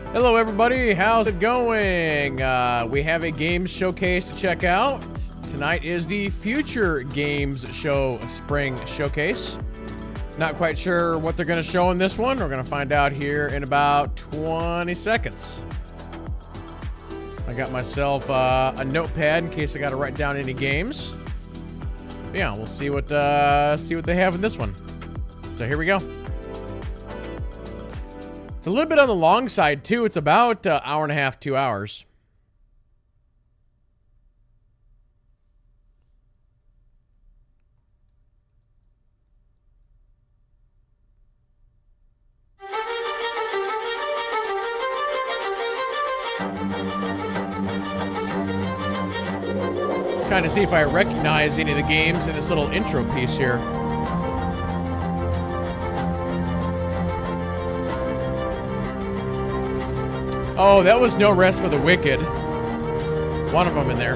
Hello everybody, how's it going? We have a games showcase to check out. Tonight is the Future Games Show Spring Showcase. Not quite sure what they're going to show in this one. We're going to find out here in about 20 seconds. I got myself a notepad in case I got to write down any games. But yeah, we'll see what they have in this one. So here we go. It's a little bit on the long side, too. It's about an hour and a half, 2 hours. Trying to see if I recognize any of the games in this little intro piece here. Oh, that was No Rest for the Wicked. One of them in there.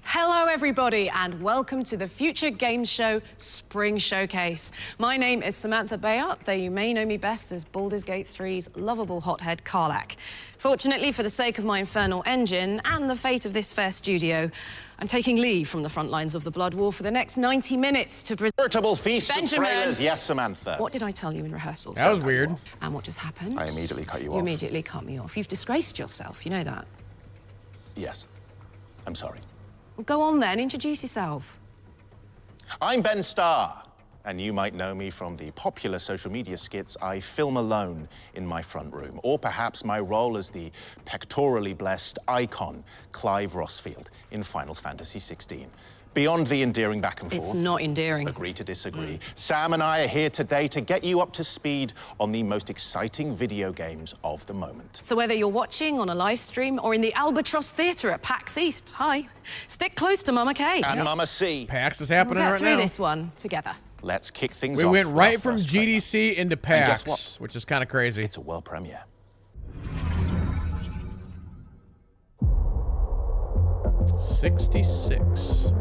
Hello everybody and welcome to the Future Games Show Spring Showcase. My name is Samantha Bayard, though you may know me best as Baldur's Gate 3's lovable hothead Karlach. Fortunately, for the sake of my infernal engine and the fate of this fair studio, I'm taking leave from the front lines of the Blood War for the next 90 minutes to present... Veritable feast Benjamin. of trailers, yes, Samantha. What did I tell you in rehearsals? That was weird. And what just happened? I immediately cut you off. You immediately cut me off. You've disgraced yourself, you know that. Yes. I'm sorry. Well, go on then, introduce yourself. I'm Ben Starr, and you might know me from the popular social media skits I film alone in my front room, or perhaps my role as the pectorally blessed icon, Clive Rossfield, in Final Fantasy XVI. Beyond the endearing back and forth. It's not endearing. Agree to disagree. Sam and I are here today to get you up to speed on the most exciting video games of the moment. So whether you're watching on a live stream or in the Albatross Theatre at PAX East, hi, stick close to Mama K. And Mama C. PAX is happening We'll get right through now. this one together. Let's kick things We off. went with right our from first trailer. GDC into And guess PAX, what? which is kind of crazy. It's a world premiere. 66.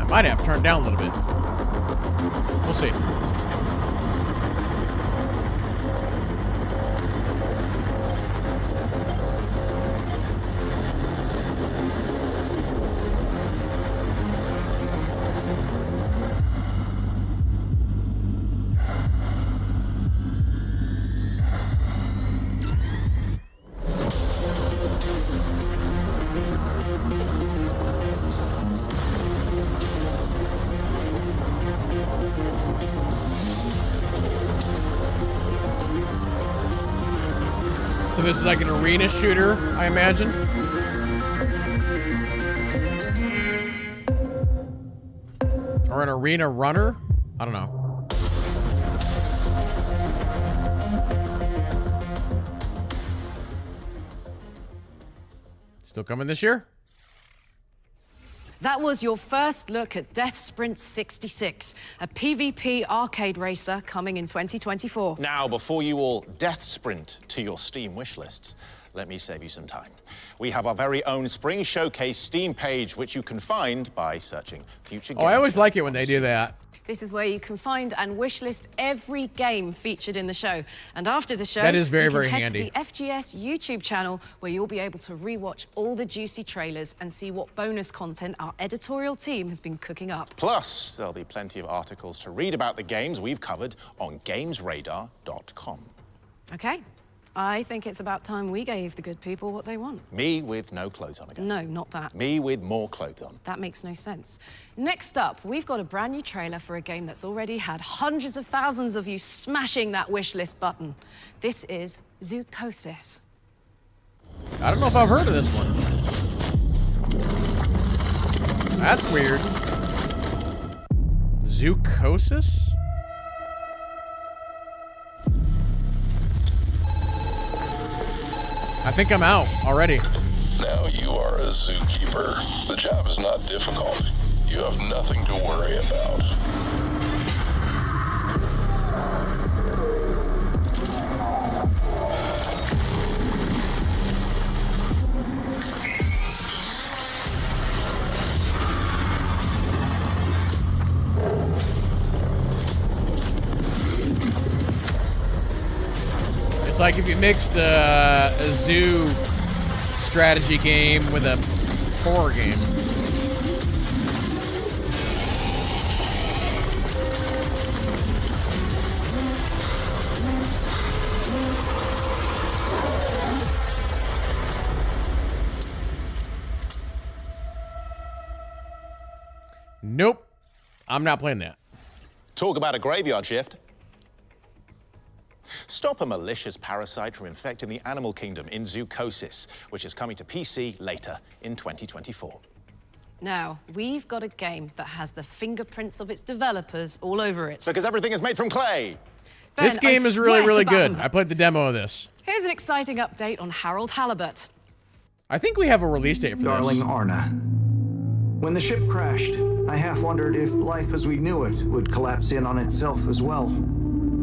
I might have turned down a little bit. We'll see. So this is like an arena shooter, I imagine. Or an arena runner? I don't know. Still coming this year? That was your first look at Death Sprint 66, a PvP arcade racer coming in 2024. Now, before you all death sprint to your Steam wish lists, let me save you some time. We have our very own Spring Showcase Steam page, which you can find by searching Future Games. Oh, I always Show like it when on they Steam. do that. This is where you can find and wishlist every game featured in the show. And after the show, That is very, you can very head handy. to the FGS YouTube channel where you'll be able to rewatch all the juicy trailers and see what bonus content our editorial team has been cooking up. Plus, there'll be plenty of articles to read about the games we've covered on GamesRadar.com. Okay, I think it's about time we gave the good people what they want. Me with no clothes on again. No, not that. Me with more clothes on. That makes no sense. Next up, we've got a brand new trailer for a game that's already had hundreds of thousands of you smashing that wish list button. This is Zoocosis. I don't know if I've heard of this one. That's weird. Zoocosis? I think I'm out already. Now you are a zookeeper. The job is not difficult. You have nothing to worry about. It's like if you mixed a zoo strategy game with a horror game. Nope. I'm not playing that. Talk about a graveyard shift. Stop a malicious parasite from infecting the animal kingdom in Zoocosis, which is coming to PC later in 2024. Now, we've got a game that has the fingerprints of its developers all over it. Because everything is made from clay. Ben, This game I is really, swear really to good. Bam. I played the demo of this. Here's an exciting update on Harold Halibut. I think we have a release date for Darling this. Arna. When the ship crashed, I half wondered if life as we knew it would collapse in on itself as well.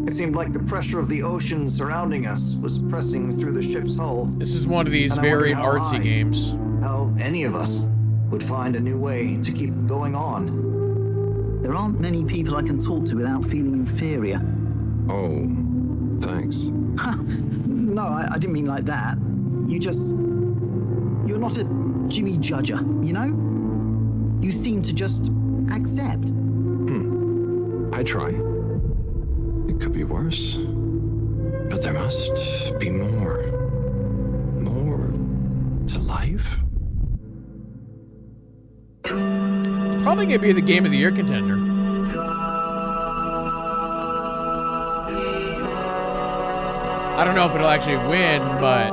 It seemed like the pressure of the ocean surrounding us was pressing through the ship's hull. This is one of these And I very wondered how artsy I- games. How any of us would find a new way to keep going on. There aren't many people I can talk to without feeling inferior. Oh, thanks. No, I didn't mean like that. You're not a Jimmy Judger, you know? You seem to just accept. I try. It could be worse. But there must be more. More to life. It's probably going to be the Game of the Year contender. I don't know if it'll actually win, but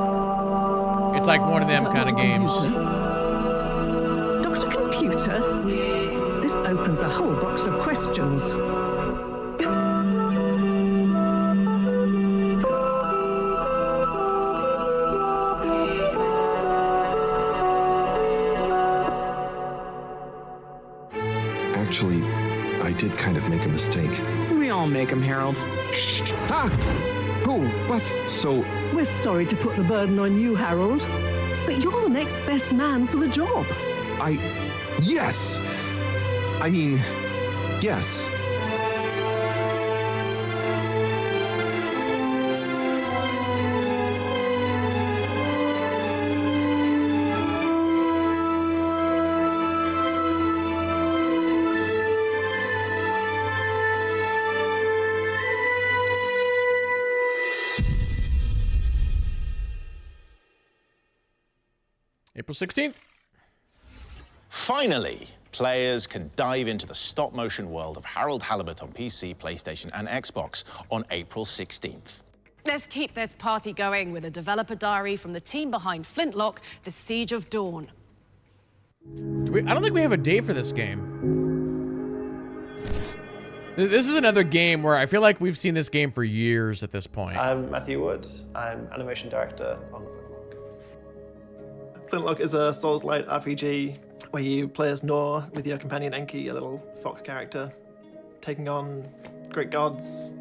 it's like one of them kind of games. Dr. Computer, this opens a whole box of questions. Actually, I did kind of make a mistake. We all make them, Harold. Ah! Who? What? So, We're sorry to put the burden on you, Harold, but you're the next best man for the job. Yes! I mean, yes. April 16th. Finally, players can dive into the stop-motion world of Harold Halibut on PC, PlayStation, and Xbox on April 16th. Let's keep this party going with a developer diary from the team behind Flintlock, The Siege of Dawn. I don't think we have a date for this game. This is another game where I feel like we've seen this game for years at this point. I'm Matthew Wood. I'm animation director on Flintlock. Flintlock is a Souls-like RPG where you play as Nor with your companion Enki, a little fox character, taking on great gods.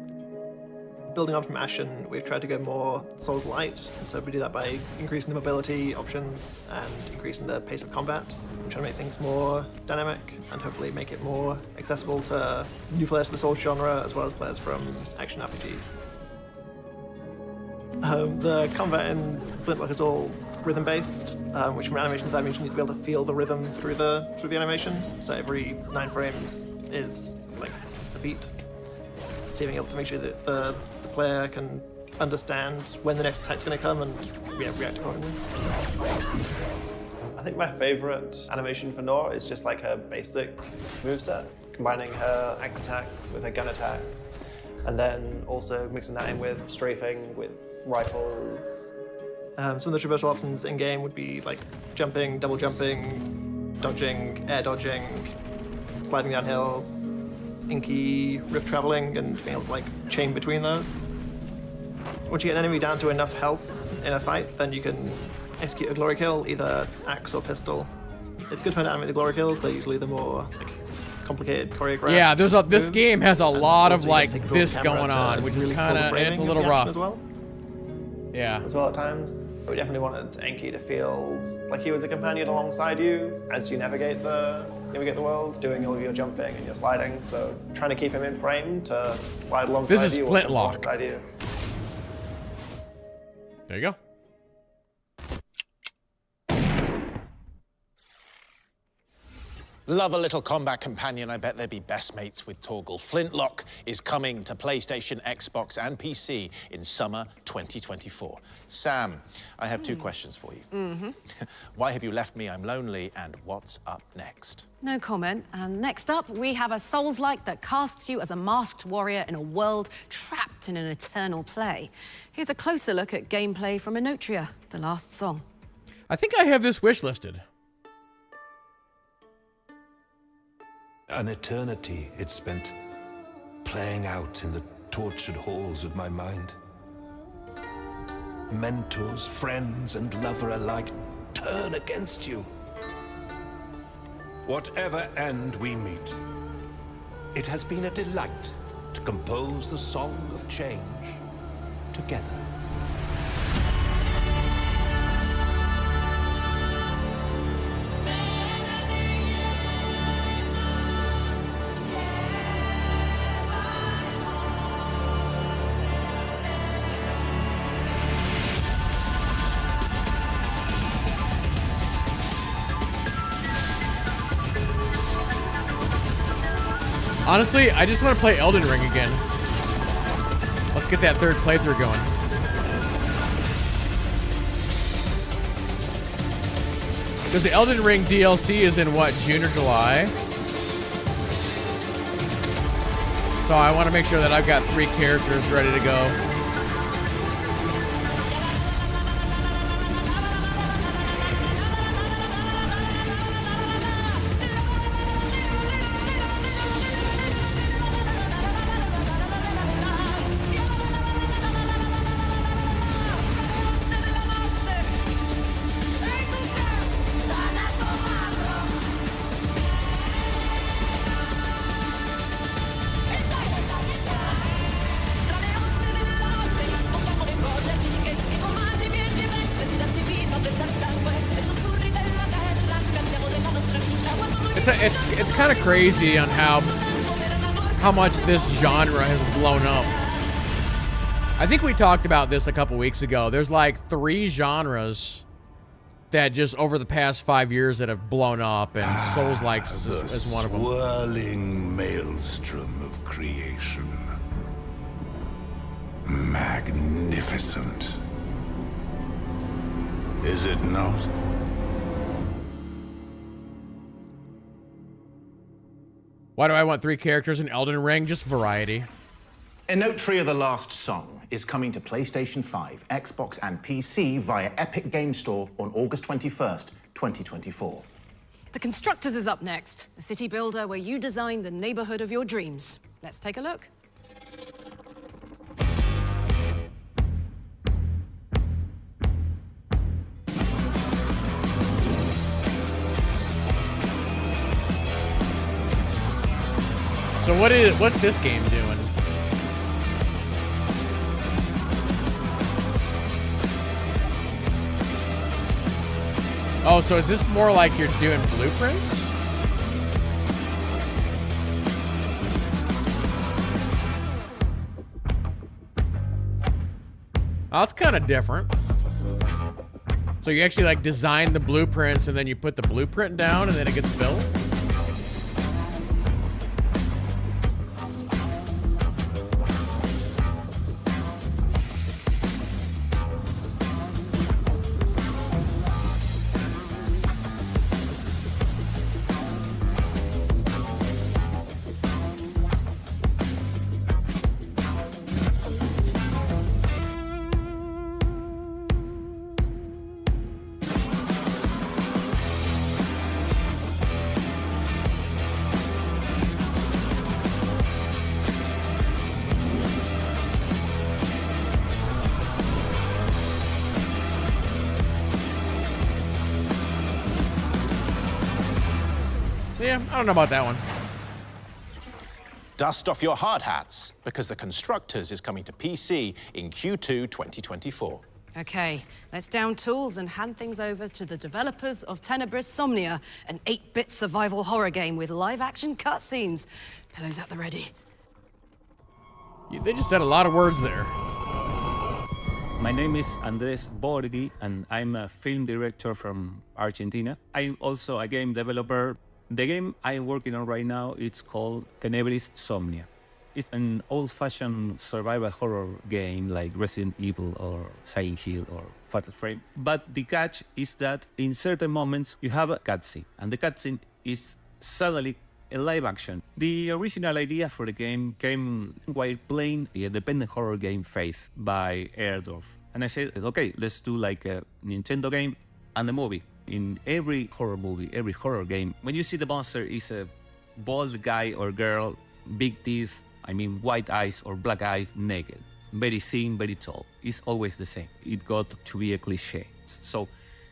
Building on from Ashen, we've tried to go more Souls-light, so we do that by increasing the mobility options and increasing the pace of combat. We're trying to make things more dynamic and hopefully make it more accessible to new players to the Souls genre as well as players from action RPGs. The combat in Flintlock is all rhythm-based, which from an animation side means you need to be able to feel the rhythm through the animation. So every 9 frames is like a beat. So being able to make sure that the player can understand when the next attack's going to come and react accordingly. I think my favorite animation for Nor is just like her basic moveset, combining her axe attacks with her gun attacks, and then also mixing that in with strafing, with rifles. Some of the traversal options in game would be like jumping, double jumping, dodging, air dodging, sliding down hills, inky rift traveling, and being able to like chain between those. Once you get an enemy down to enough health in a fight, then you can execute a glory kill, either axe or pistol. It's good to animate the glory kills. They're usually the more like complicated choreographed. Yeah, this moves, game has a and lot of also you like have to take this control of the going camera on, to which is really kind control of the it's a framing little of the action rough. as well. Yeah. As well at times. We definitely wanted Enki to feel like he was a companion alongside you as you navigate the world, doing all of your jumping and your sliding. So trying to keep him in frame to slide alongside This is you or jump Flintlock. alongside you. There you go. Love a little combat companion. I bet they'd be best mates with Torgal. Flintlock is coming to PlayStation, Xbox, and PC in summer 2024. Sam, I have two questions for you. Why have you left me? I'm lonely. And what's up next? No comment. And next up, we have a Souls-like that casts you as a masked warrior in a world trapped in an eternal play. Here's a closer look at gameplay from Enotria, The Last Song. I think I have this wish listed. An eternity it spent playing out in the tortured halls of my mind. Mentors, friends, and lover alike turn against you. Whatever end we meet, it has been a delight to compose the song of change together. Honestly, I just want to play Elden Ring again. Let's get that third playthrough going. Because the Elden Ring DLC is in, what, June or July? So I want to make sure that I've got 3 characters ready to go. It's kind of crazy on how much this genre has blown up. I think we talked about this a couple weeks ago. There's like 3 genres that just over the past 5 years that have blown up, and Souls-like is one of them. Swirling maelstrom of creation. Magnificent. Is it not? Why do I want 3 characters in Elden Ring? Just variety. Enotria: The Last Song is coming to PlayStation 5, Xbox, and PC via Epic Game Store on August 21st, 2024. The Constructors is up next, a city builder where you design the neighborhood of your dreams. Let's take a look. So what's this game doing? Oh, so is this more like you're doing blueprints? Oh, that's kind of different. So you actually like design the blueprints and then you put the blueprint down and then it gets built? Yeah, I don't know about that one. Dust off your hard hats, because The Constructors is coming to PC in Q2 2024. Okay, let's down tools and hand things over to the developers of Tenebris Somnia, an 8-bit survival horror game with live-action cutscenes. Pillows at the ready. They just said a lot of words there. My name is Andrés Borghi, and I'm a film director from Argentina. I'm also a game developer. The game I'm working on right now, it's called Tenebris Somnia. It's an old-fashioned survival horror game like Resident Evil or Silent Hill or Fatal Frame. But the catch is that in certain moments you have a cutscene, and the cutscene is suddenly a live action. The original idea for the game came while playing the independent horror game Faith by Airdorf. And I said, okay, let's do like a Nintendo game and a movie. In every horror movie, every horror game, when you see the monster is a bald guy or girl, big teeth, white eyes or black eyes, naked, very thin, very tall. It's always the same. It got to be a cliche. So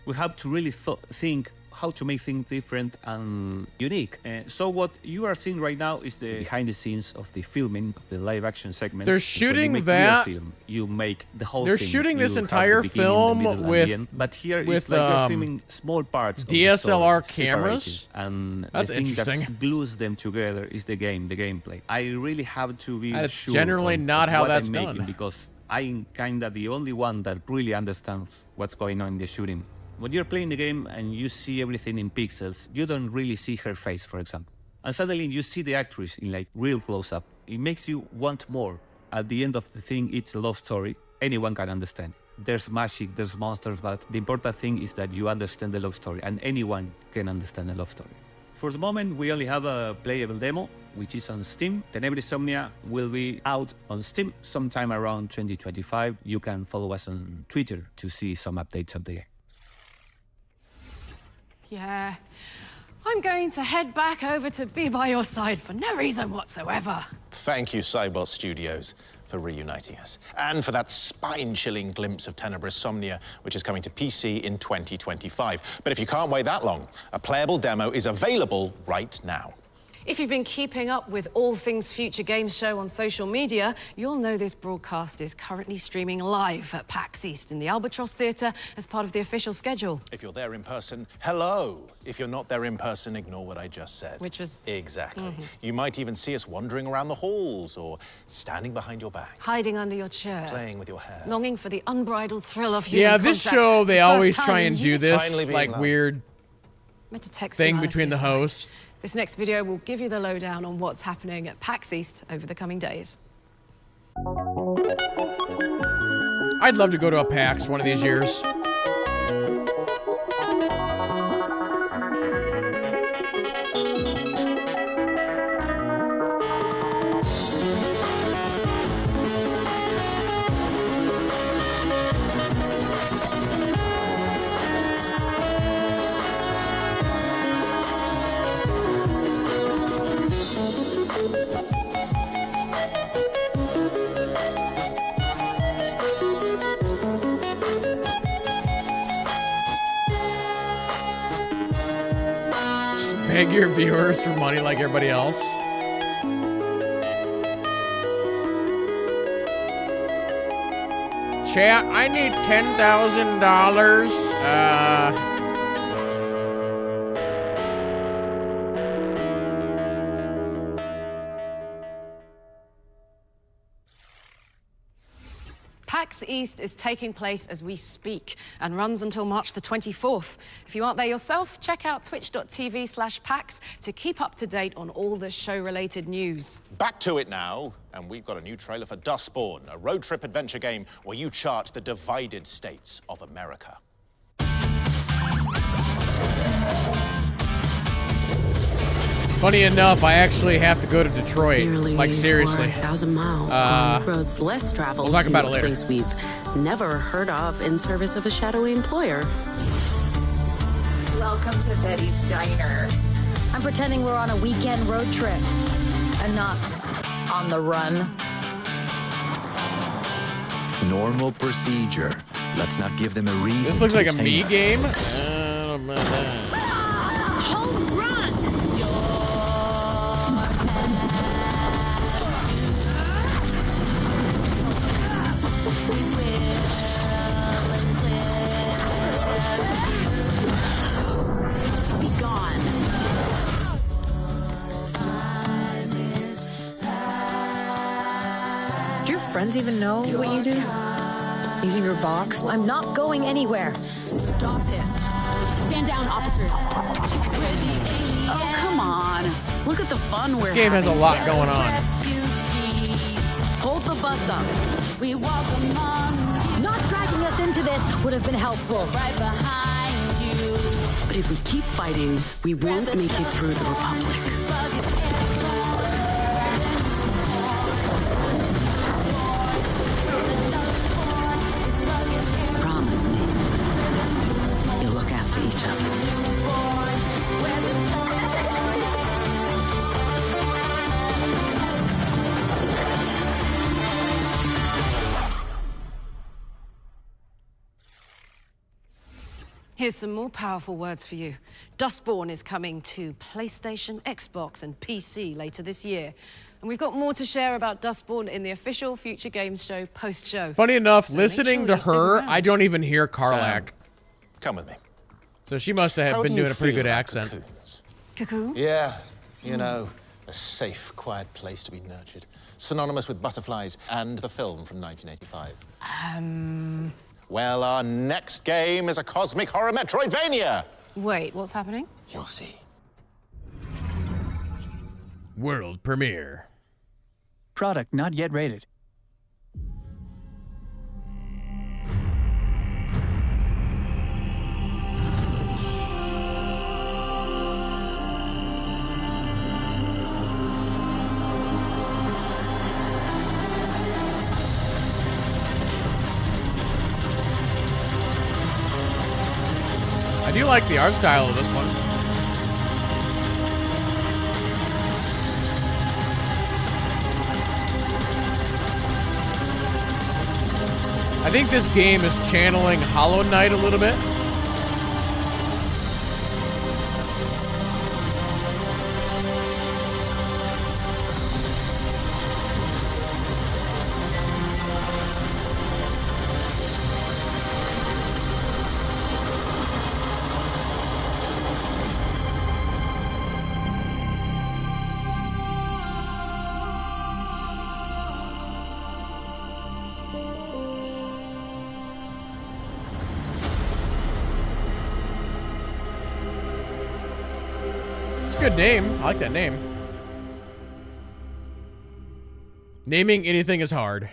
we have to really think how to make things different and unique. So what you are seeing right now is the behind the scenes of the filming, of the live action segment. They're shooting when you make that. Film, you make the whole They're thing. shooting this You have entire the beginning, film the middle, and with the end. But here it's like you're filming small parts of the DSLR story, cameras. separated. And That's the thing interesting. that glues them together is the gameplay. I really have to be That's sure generally on not how what that's I'm done. making, because I'm kind of the only one that really understands what's going on in the shooting. When you're playing the game and you see everything in pixels, you don't really see her face, for example. And suddenly you see the actress in like real close-up. It makes you want more. At the end of the thing, it's a love story. Anyone can understand. There's magic, there's monsters, but the important thing is that you understand the love story, and anyone can understand a love story. For the moment, we only have a playable demo, which is on Steam. Tenebris Somnia will be out on Steam sometime around 2025. You can follow us on Twitter to see some updates of the game. Yeah. I'm going to head back over to be by your side for no reason whatsoever. Thank you, Cybot Studios, for reuniting us. And for that spine-chilling glimpse of Tenebris Somnia, which is coming to PC in 2025. But if you can't wait that long, a playable demo is available right now. If you've been keeping up with all things Future Games Show on social media, you'll know this broadcast is currently streaming live at PAX East in the Albatross Theatre as part of the official schedule. If you're there in person, hello. If you're not there in person, ignore what I just said. Which was... Exactly. You might even see us wandering around the halls or standing behind your back. Hiding under your chair. Playing with your hair. Longing for the unbridled thrill of human this contact show, for they the always first try time and in do years. this like weird thing between the hosts. This next video will give you the lowdown on what's happening at PAX East over the coming days. I'd love to go to a PAX one of these years. Beg your viewers for money like everybody else. Chat, I need $10,000. PAX East is taking place as we speak and runs until March the 24th. If you aren't there yourself, check out twitch.tv/PAX to keep up to date on all the show-related news. Back to it now, and we've got a new trailer for Dustborn, a road trip adventure game where you chart the divided states of America. Funny enough, I actually have to go to Detroit. Nearly Like, seriously. 4,000 miles on roads less traveled we'll talk about to it a later. place we've never heard of in service of a shadowy employer. Welcome to Betty's Diner. I'm pretending we're on a weekend road trip and not on the run. Normal procedure. Let's not give them a reason. This looks like a to me tame us. game. Home run! Be gone. Do your friends even know what you do? Using your box? I'm not going anywhere. Stop it. Stand down, officers. Oh, come on. Look at the fun we're This game has a lot going on. Hold the bus up. We walk among. Not dragging us into this would have been helpful. Right behind you. But if we keep fighting, we won't make it through the Republic. Promise me. You'll look after each other. Here's some more powerful words for you. Dustborn is coming to PlayStation, Xbox, and PC later this year. And we've got more to share about Dustborn in the official Future Games Show post-show. Funny enough, So listening make to sure you stick her, around. I don't even hear Karlak. Sam, come with me. So she must have How been do you doing a pretty feel good about accent. cocoons? Cocoon? Yeah, you know, a safe, quiet place to be nurtured. Synonymous with butterflies and the film from 1985. Well, our next game is a cosmic horror Metroidvania. Wait, what's happening? You'll see. World premiere. Product not yet rated. I do like the art style of this one. I think this game is channeling Hollow Knight a little bit. Good name. I like that name. Naming anything is hard. A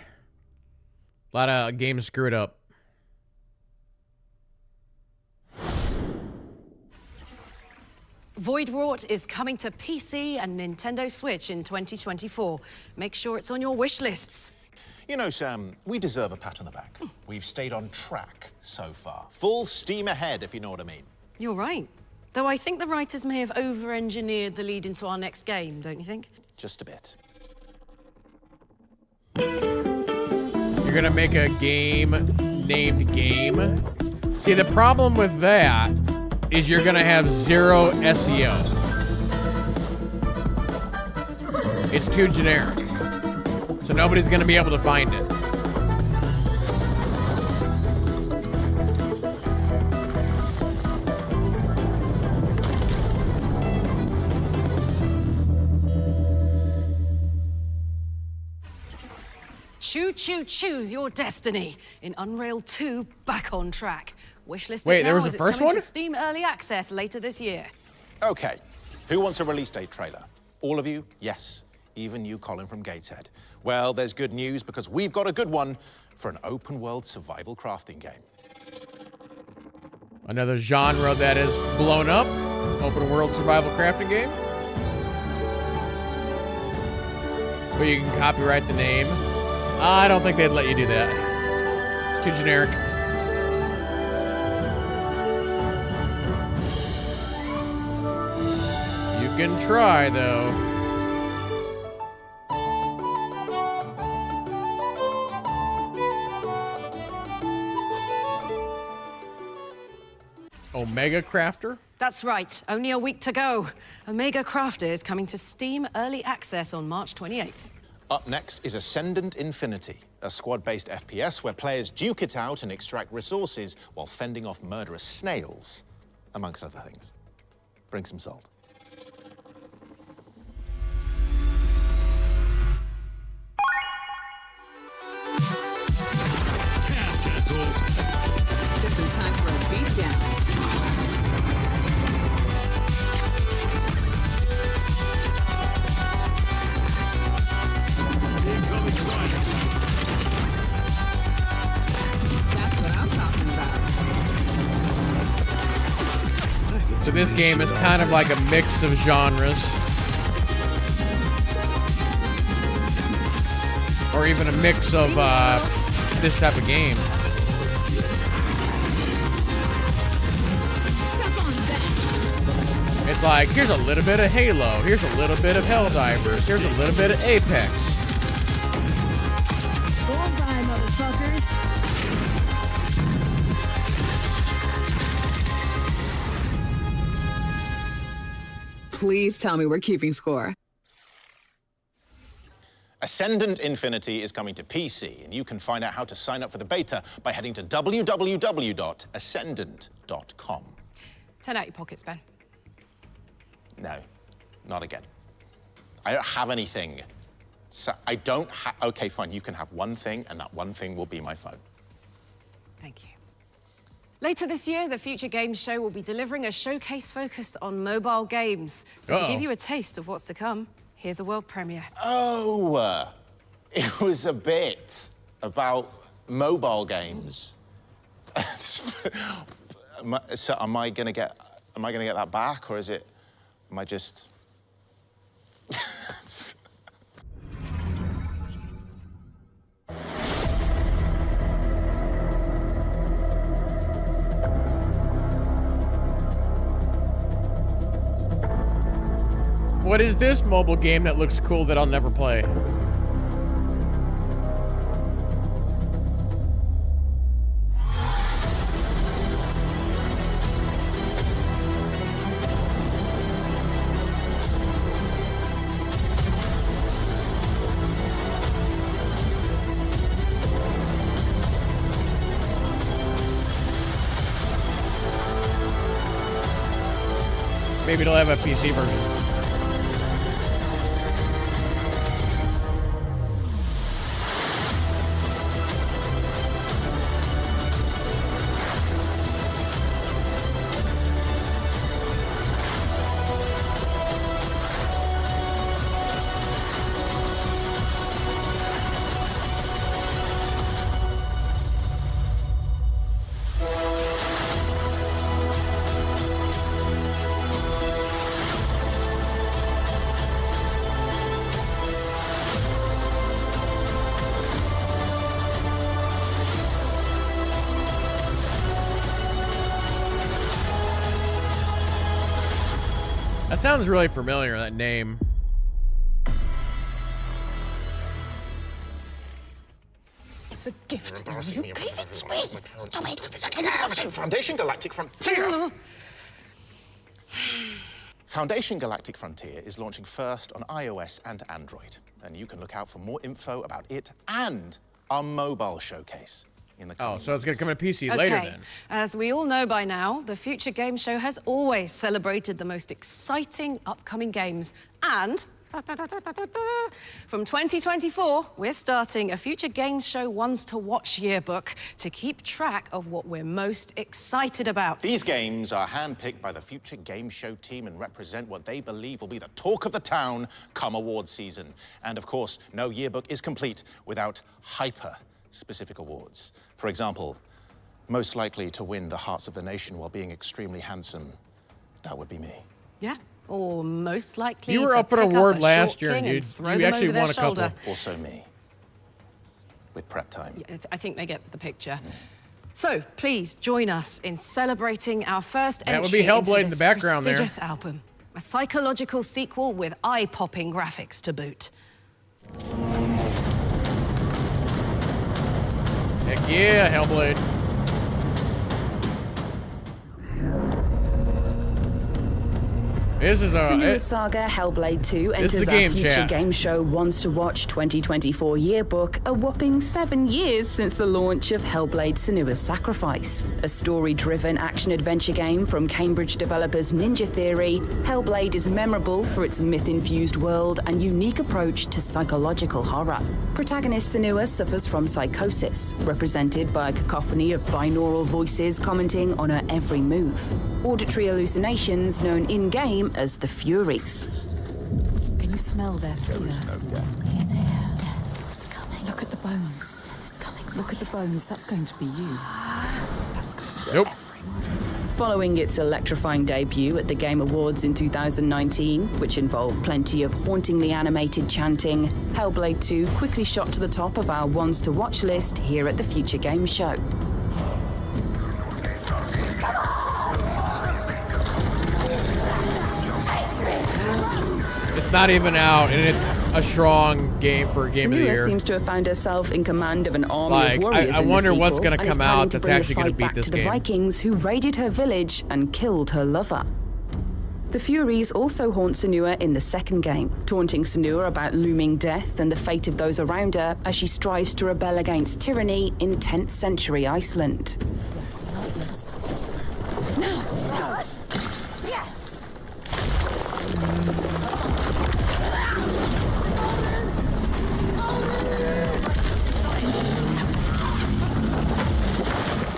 lot of games screw it up. Voidwrought is coming to PC and Nintendo Switch in 2024. Make sure it's on your wish lists. You know, Sam, we deserve a pat on the back. We've stayed on track so far. Full steam ahead, if you know what I mean. You're right. Though I think the writers may have over-engineered the lead into our next game, don't you think? Just a bit. You're gonna make a game named Game. See, the problem with that is you're gonna have zero SEO. It's too generic. So nobody's gonna be able to find it. Choose your destiny in Unreal 2 back on track. Wishlist Wait, it now there was as a it's first coming one? to Steam Early Access later this year. Okay, who wants a release date trailer? All of you? Yes, even you, Colin from Gateshead. Well, there's good news because we've got a good one for an open-world survival crafting game. Another genre that is blown up. Open world survival crafting game. But you can copyright the name. I don't think they'd let you do that. It's too generic. You can try, though. Omega Crafter? That's right, only a week to go. Omega Crafter is coming to Steam Early Access on March 28th. Up next is Ascendant Infinity, a squad-based FPS where players duke it out and extract resources while fending off murderous snails, amongst other things. Bring some salt. Path to So this game is kind of like a mix of genres. Or even a mix of this type of game. It's like, here's a little bit of Halo, here's a little bit of Helldivers, here's a little bit of Apex. Bullseye, motherfuckers. Please tell me we're keeping score. Ascendant Infinity is coming to PC, and you can find out how to sign up for the beta by heading to www.ascendant.com. 10 out your pockets, Ben. No, not again. I don't have anything. So I don't have... Okay, fine, you can have one thing, and that one thing will be my phone. Thank you. Later this year, the Future Games Show will be delivering a showcase focused on mobile games. So to give you a taste of what's to come, here's a world premiere. Oh, it was a bit about mobile games. So am I gonna get that back, or is it? Am I just? What is this mobile game that looks cool that I'll never play? Maybe it'll have a PC version. That sounds really familiar, that name. It's a gift. You gave it to me. Stop it. Foundation Galactic Frontier. Foundation Galactic Frontier is launching first on iOS and Android, and you can look out for more info about it and our mobile showcase. Oh, so it's going to come to PC later then. As we all know by now, the Future Game Show has always celebrated the most exciting upcoming games. And from 2024, we're starting a Future Game Show Ones to Watch yearbook to keep track of what we're most excited about. These games are handpicked by the Future Game Show team and represent what they believe will be the talk of the town come award season. And of course, no yearbook is complete without hyper-specific awards. For example, most likely to win the hearts of the nation while being extremely handsome, that would be me. Yeah, or most likely You were to up for an pick award a last short year, king dude. and throw You them actually over their won a couple. shoulder. Also me, with prep time. Yeah, I think they get the picture. So please join us in celebrating our first That would entry be Hellblade into in the this background there. prestigious album. A psychological sequel with eye-popping graphics to boot. Heck yeah, Hellblade. This is Senua's Saga Hellblade 2 enters our Future Game Show Ones to Watch 2024 yearbook a whopping 7 years since the launch of Hellblade: Senua's Sacrifice. A story-driven action-adventure game from Cambridge developers Ninja Theory, Hellblade is memorable for its myth-infused world and unique approach to psychological horror. Protagonist Senua suffers from psychosis, represented by a cacophony of binaural voices commenting on her every move. Auditory hallucinations known in-game as the Furies. Can you smell their fear? He's here. Death is coming. Look at the bones. Death is coming. Look at the bones. That's going to be you. That's going to be Nope. Following its electrifying debut at the Game Awards in 2019, which involved plenty of hauntingly animated chanting, Hellblade 2 quickly shot to the top of our ones to watch list here at the Future Games Show. It's not even out, and it's a strong game for Game of the Year. Senua seems to have found herself in command of an army of warriors. I wonder in the what's sequel, going to and is come planning out to that's bring actually the going to fight beat back this to the game. Vikings who raided her village and killed her lover. The Furies also haunt Senua in the second game, taunting Senua about looming death and the fate of those around her as she strives to rebel against tyranny in 10th century Iceland.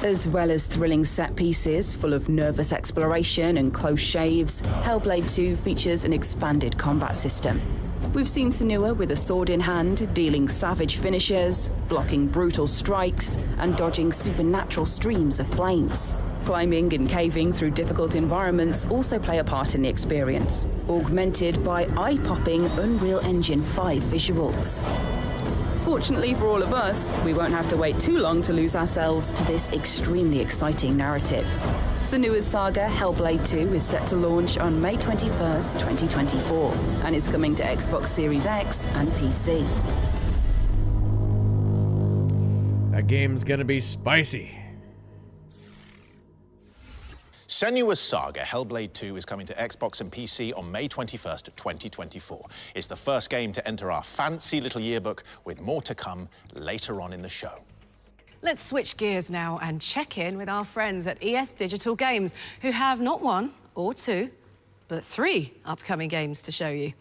As well as thrilling set pieces full of nervous exploration and close shaves, Hellblade 2 features an expanded combat system. We've seen Senua with a sword in hand, dealing savage finishes, blocking brutal strikes, and dodging supernatural streams of flames. Climbing and caving through difficult environments also play a part in the experience, augmented by eye-popping Unreal Engine 5 visuals. Fortunately for all of us, we won't have to wait too long to lose ourselves to this extremely exciting narrative. Senua's saga, Hellblade 2, is set to launch on May 21st, 2024, and is coming to Xbox Series X and PC. That game's gonna be spicy. Senua's Saga, Hellblade 2, is coming to Xbox and PC on May 21st, 2024. It's the first game to enter our fancy little yearbook, with more to come later on in the show. Let's switch gears now and check in with our friends at ES Digital Games, who have not one or two, but 3 upcoming games to show you.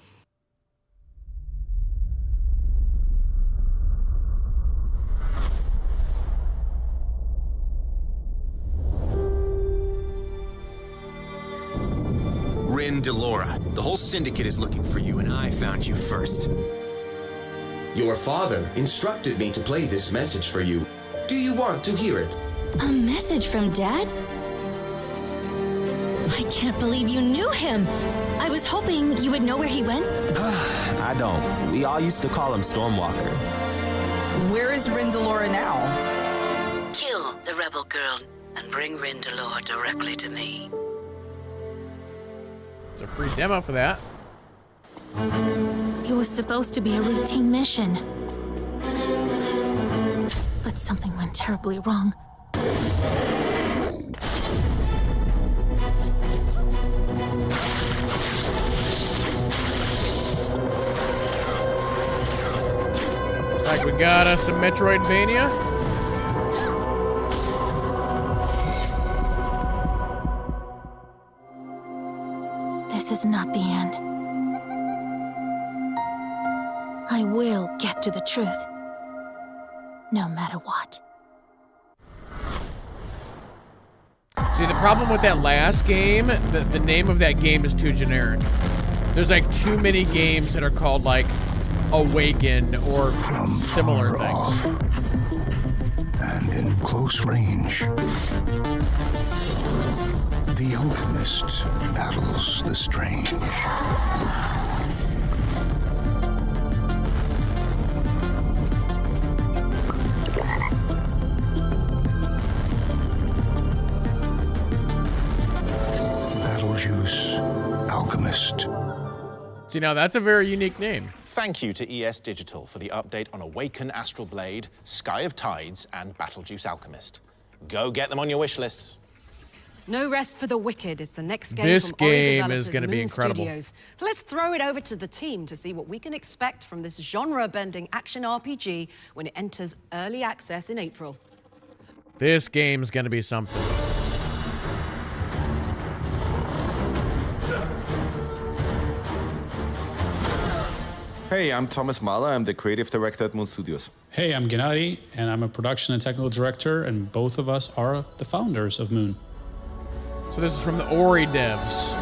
Rin Delora, the whole syndicate is looking for you, and I found you first. Your father instructed me to play this message for you. Do you want to hear it? A message from Dad? I can't believe you knew him. I was hoping you would know where he went. I don't. We all used to call him Stormwalker. Where is Rin Delora now? Kill the rebel girl and bring Rin Delora directly to me. It's a free demo for that. It was supposed to be a routine mission. But something went terribly wrong. Looks like we got us some Metroidvania. This is not the end. I will get to the truth, no matter what. See, the problem with that last game, the name of that game is too generic. There's like too many games that are called like Awaken or similar things. And in close range, the alchemist battles the strange. Battlejuice Alchemist. See, now that's a very unique name. Thank you to ES Digital for the update on Awaken Astral Blade, Sky of Tides, and Battlejuice Alchemist. Go get them on your wish lists. No Rest for the Wicked is the next game This from Ori game developers is gonna be Moon incredible. Studios. So let's throw it over to the team to see what we can expect from this genre-bending action RPG when it enters early access in April. This game's gonna be something. Hey, I'm Thomas Mahler. I'm the creative director at Moon Studios. Hey, I'm Gennady, and I'm a production and technical director, and both of us are the founders of Moon. So this is from the Ori devs.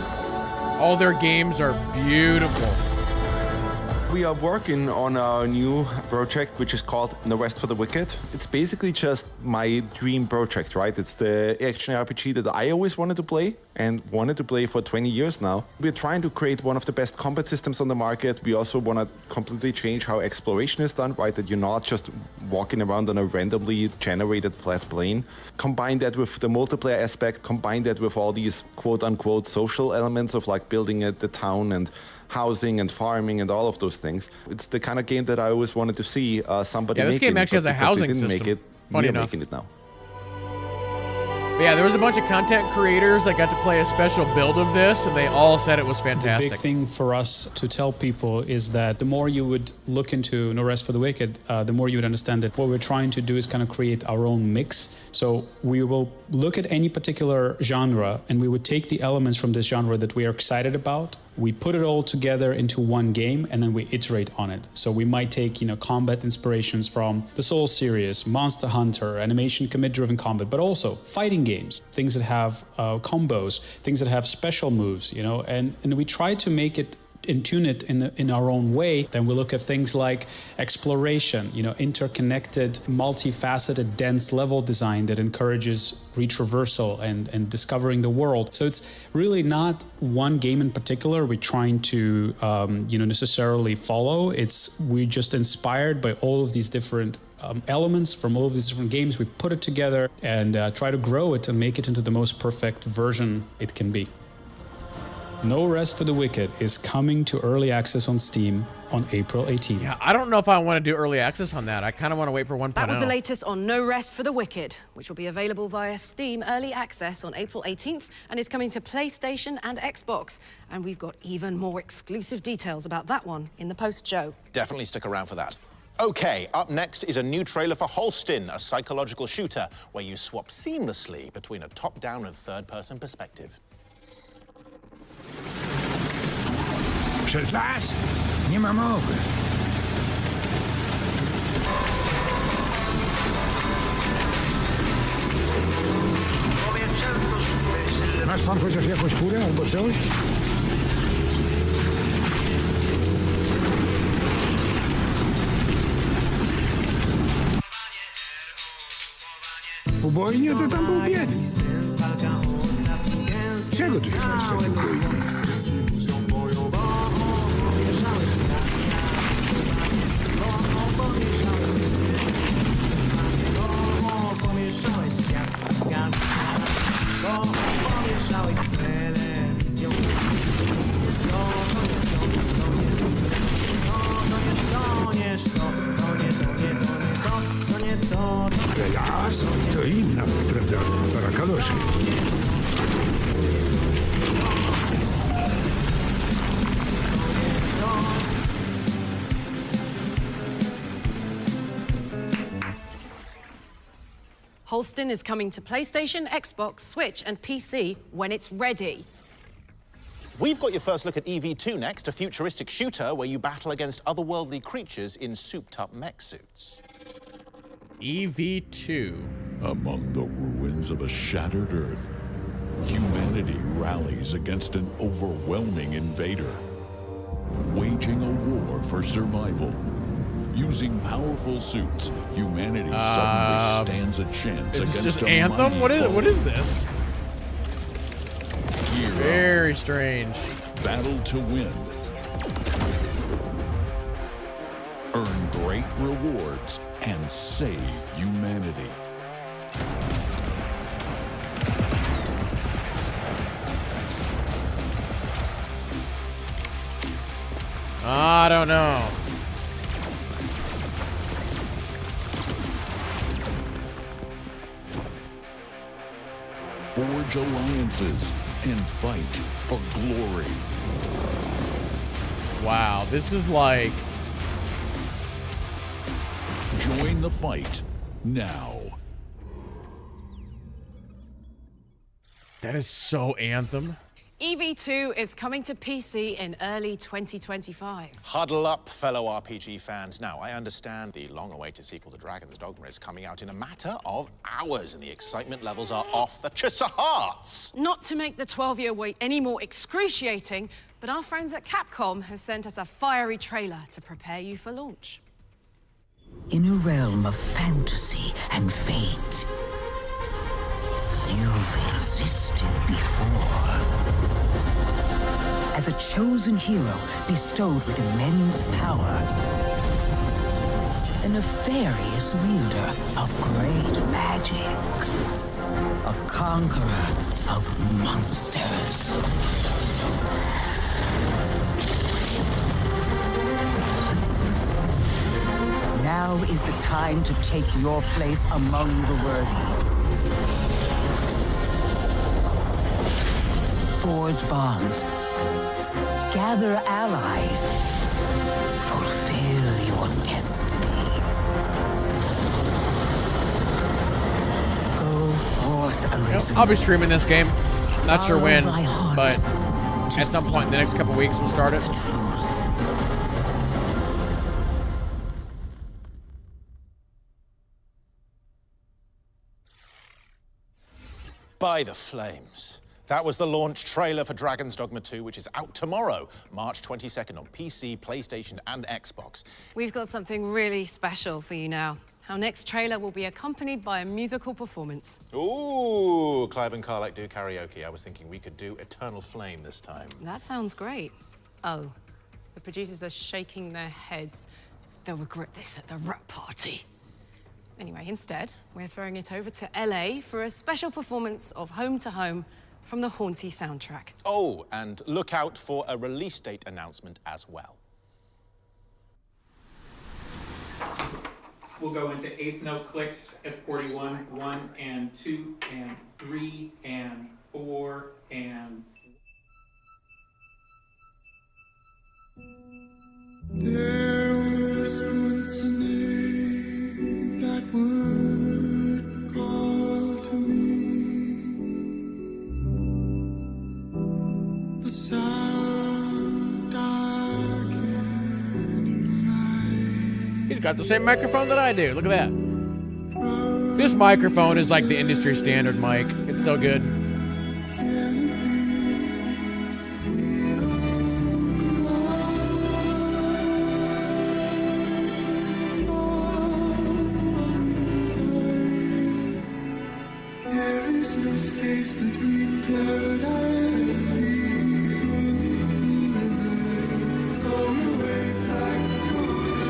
All their games are beautiful. We are working on a new project which is called No Rest for the Wicked. It's basically just my dream project, right? It's the action RPG that I always wanted to play and wanted to play for 20 years now. We're trying to create one of the best combat systems on the market. We also want to completely change how exploration is done, right? That you're not just walking around on a randomly generated flat plane. Combine that with the multiplayer aspect, combine that with all these quote-unquote social elements of like building the town and housing and farming and all of those things. It's the kind of game that I always wanted to see somebody this making. game actually has a housing didn't system. Make it. Funny We're enough. making it now. But yeah, there was a bunch of content creators that got to play a special build of this, and they all said it was fantastic. The big thing for us to tell people is that the more you would look into No Rest for the Wicked, the more you would understand that what we're trying to do is kind of create our own mix. So we will look at any particular genre, and we would take the elements from this genre that we are excited about. We put it all together into one game, and then we iterate on it. So we might take, combat inspirations from the Soul series, Monster Hunter, animation commit-driven combat, but also fighting games, things that have combos, things that have special moves, and we try to make it and tune it in our own way. Then we look at things like exploration, interconnected, multifaceted, dense level design that encourages retraversal and discovering the world. So it's really not one game in particular we're trying to necessarily follow. We're just inspired by all of these different elements from all of these different games. We put it together and try to grow it and make it into the most perfect version it can be. No Rest for the Wicked is coming to early access on Steam on April 18th. Yeah, I don't know if I want to do early access on that. I kind of want to wait for 1.0. That was the latest on No Rest for the Wicked, which will be available via Steam Early Access on April 18th and is coming to PlayStation and Xbox. And we've got even more exclusive details about that one in the post-show. Definitely stick around for that. Okay, up next is a new trailer for Holstin, a psychological shooter where you swap seamlessly between a top-down and third-person perspective. Przez las? Nie ma mowy. Masz pan chociaż jakąś furę albo coś? Ubojnie to tam był bieg. Czego ty jesteś w takim ubojnie? Las to inna, prawda, para kaloszy. Holstin is coming to PlayStation, Xbox, Switch, and PC when it's ready. We've got your first look at EV2 next, a futuristic shooter where you battle against otherworldly creatures in souped-up mech suits. EV2. Among the ruins of a shattered Earth, humanity rallies against an overwhelming invader, waging a war for survival. Using powerful suits, humanity suddenly stands a chance Is against this just a Anthem? mighty What is this? Gear Very up. strange. Battle to win. Earn great rewards and save humanity. I don't know. Forge alliances and fight for glory. Wow, this is like... Join the fight now. That is so Anthem. EV2 is coming to PC in early 2025. Huddle up, fellow RPG fans. Now, I understand the long-awaited sequel to Dragon's Dogma is coming out in a matter of hours, and the excitement levels are off the charts. Not to make the 12-year wait any more excruciating, But our friends at Capcom have sent us a fiery trailer to prepare you for launch. In a realm of fantasy and fate, you've existed before. As a chosen hero bestowed with immense power, a nefarious wielder of great magic, a conqueror of monsters. Now is the time to take your place among the worthy. Forge bonds. Gather allies. Fulfill your destiny. Go forth, Arisen. I'll be streaming this game. Not sure when, but at some point in the next couple weeks we'll start it. By the flames. That was the launch trailer for Dragon's Dogma 2, which is out tomorrow, March 22nd on PC, PlayStation, and Xbox. We've got something really special for you now. Our next trailer will be accompanied by a musical performance. Ooh, Clive and Karlach do karaoke. I was thinking we could do Eternal Flame this time. That sounds great. Oh, the producers are shaking their heads. They'll regret this at the rap party. Anyway, instead, we're throwing it over to LA for a special performance of Home to Home from the Haunty soundtrack. Oh, and look out for a release date announcement as well. We'll go into eighth note clicks at 41, 1 and 2 and 3 and 4 and... There was once a name that would call to me. The sound darkening light. He's got the same microphone that I do. Look at that. This microphone is like the industry standard mic. It's so good. There is no space between cloud and sea. All the way back to the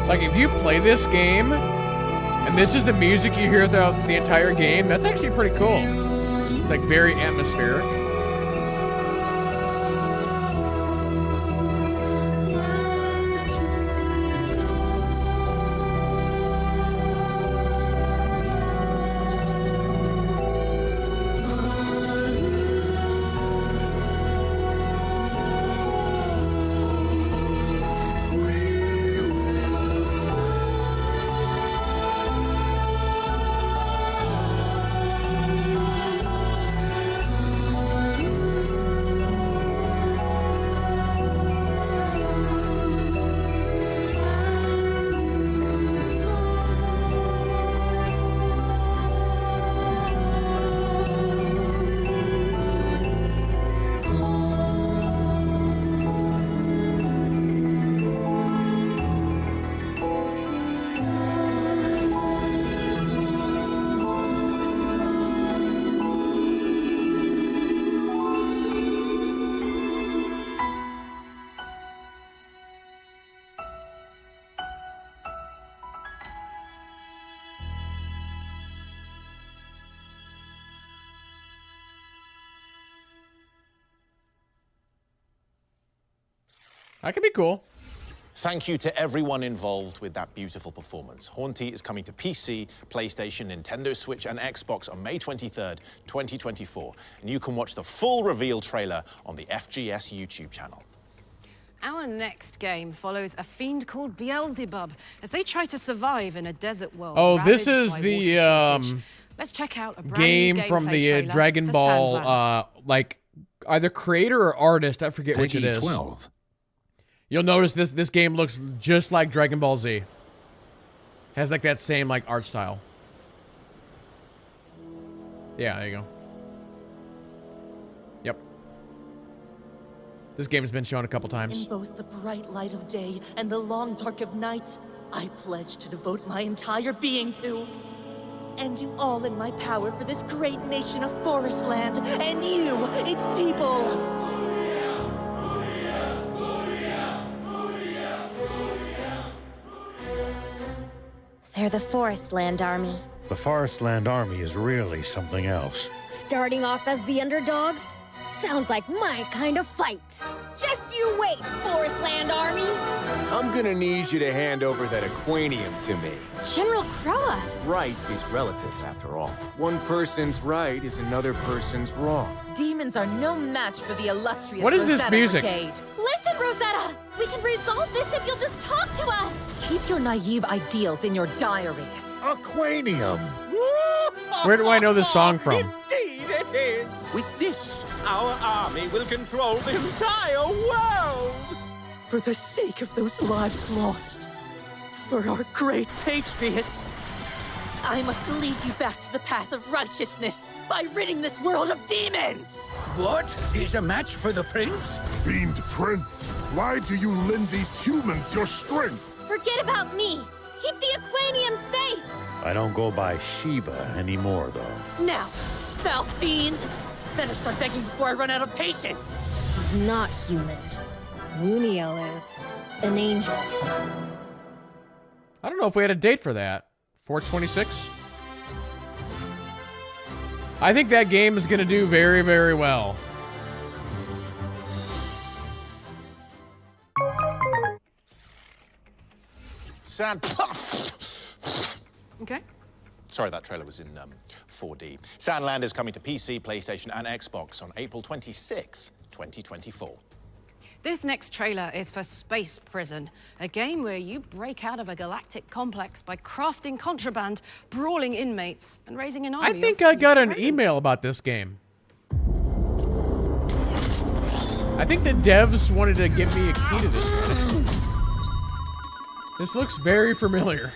Like, if you play this game, and this is the music you hear throughout the entire game, that's actually pretty cool. It's like very atmospheric. That could be cool. Thank you to everyone involved with that beautiful performance. Haunty is coming to PC, PlayStation, Nintendo Switch, and Xbox on May 23rd, 2024. And you can watch the full reveal trailer on the FGS YouTube channel. Our next game follows a fiend called Beelzebub as they try to survive in a desert world. Oh, this ravaged is by the water shortage. Let's check out a brand game new from the trailer Dragon for Ball, Sandland. like either creator or artist. I forget which it is. 12. You'll notice this game looks just like Dragon Ball Z. Has like that same like art style. Yeah, there you go. Yep. This game has been shown a couple times. In both the bright light of day and the long dark of night, I pledge to devote my entire being to and do all in my power for this great nation of Forestland and you, its people. They're the Forestland Army. The Forestland Army is really something else. Starting off as the underdogs? Sounds like my kind of fight. Just you wait, Forestland Army! I'm gonna need you to hand over that Aquanium to me. General Croa! Right is relative, after all. One person's right is another person's wrong. Demons are no match for the illustrious What is this Rosetta music? Brigade. Listen, Rosetta! We can resolve this if you'll just talk to us! Keep your naive ideals in your diary. Aquanium! Where do I know this song from? Indeed it is! With this, our army will control the entire world! For the sake of those lives lost, for our great patriots, I must lead you back to the path of righteousness by ridding this world of demons! What? He's a match for the prince? Fiend Prince, why do you lend these humans your strength? Forget about me! Keep the Aquanium safe! I don't go by Shiva anymore, though. Now, foul fiend! Better start begging before I run out of patience! He's not human. Muniel is. An angel. I don't know if we had a date for that. 4/26? I think that game is going to do very, very well. Okay. Sorry, that trailer was in 4D. Sandland is coming to PC, PlayStation, and Xbox on April 26th, 2024. This next trailer is for Space Prison, a game where you break out of a galactic complex by crafting contraband, brawling inmates, and raising an army. I think I got an email about this game. I think the devs wanted to give me a key to this one. This looks very familiar.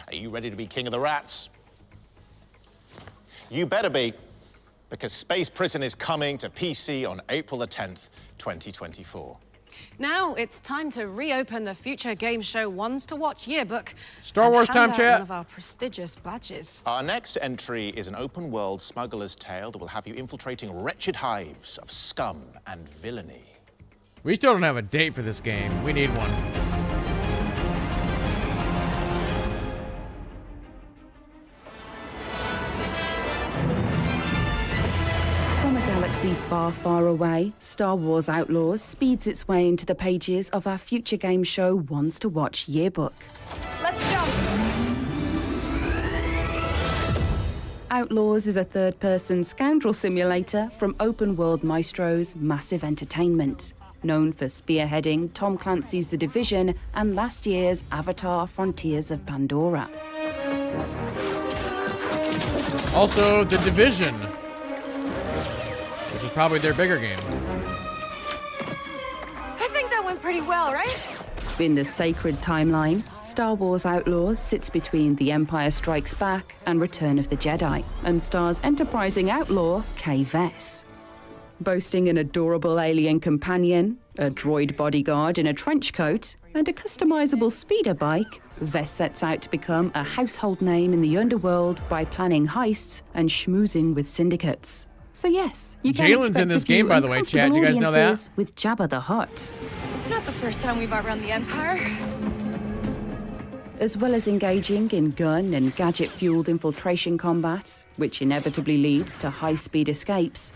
Are you ready to be king of the rats? You better be, because Space Prison is coming to PC on April the 10th, 2024. Now it's time to reopen the Future Game Show Ones to Watch yearbook. Star Wars and hand time, out chat. one of our prestigious badges. Our next entry is an open-world smuggler's tale that will have you infiltrating wretched hives of scum and villainy. We still don't have a date for this game. We need one. From a galaxy far, far away, Star Wars Outlaws speeds its way into the pages of our Future Game Show Ones to Watch yearbook. Let's jump! Outlaws is a third-person scoundrel simulator from Open World Maestro's Massive Entertainment, known for spearheading Tom Clancy's The Division and last year's Avatar: Frontiers of Pandora. Also, The Division. which is probably their bigger game. I think that went pretty well, right? In the sacred timeline, Star Wars Outlaws sits between The Empire Strikes Back and Return of the Jedi, and stars enterprising outlaw Kay Vess. Boasting an adorable alien companion, a droid bodyguard in a trench coat, and a customizable speeder bike, Vess sets out to become a household name in the underworld by planning heists and schmoozing with syndicates. So yes, you can Jalen's expect in this a few game, by the way, Chad. You guys know that? audiences with Jabba the Hutt. Not the first time we've outrun the Empire. As well as engaging in gun and gadget-fueled infiltration combat, which inevitably leads to high-speed escapes.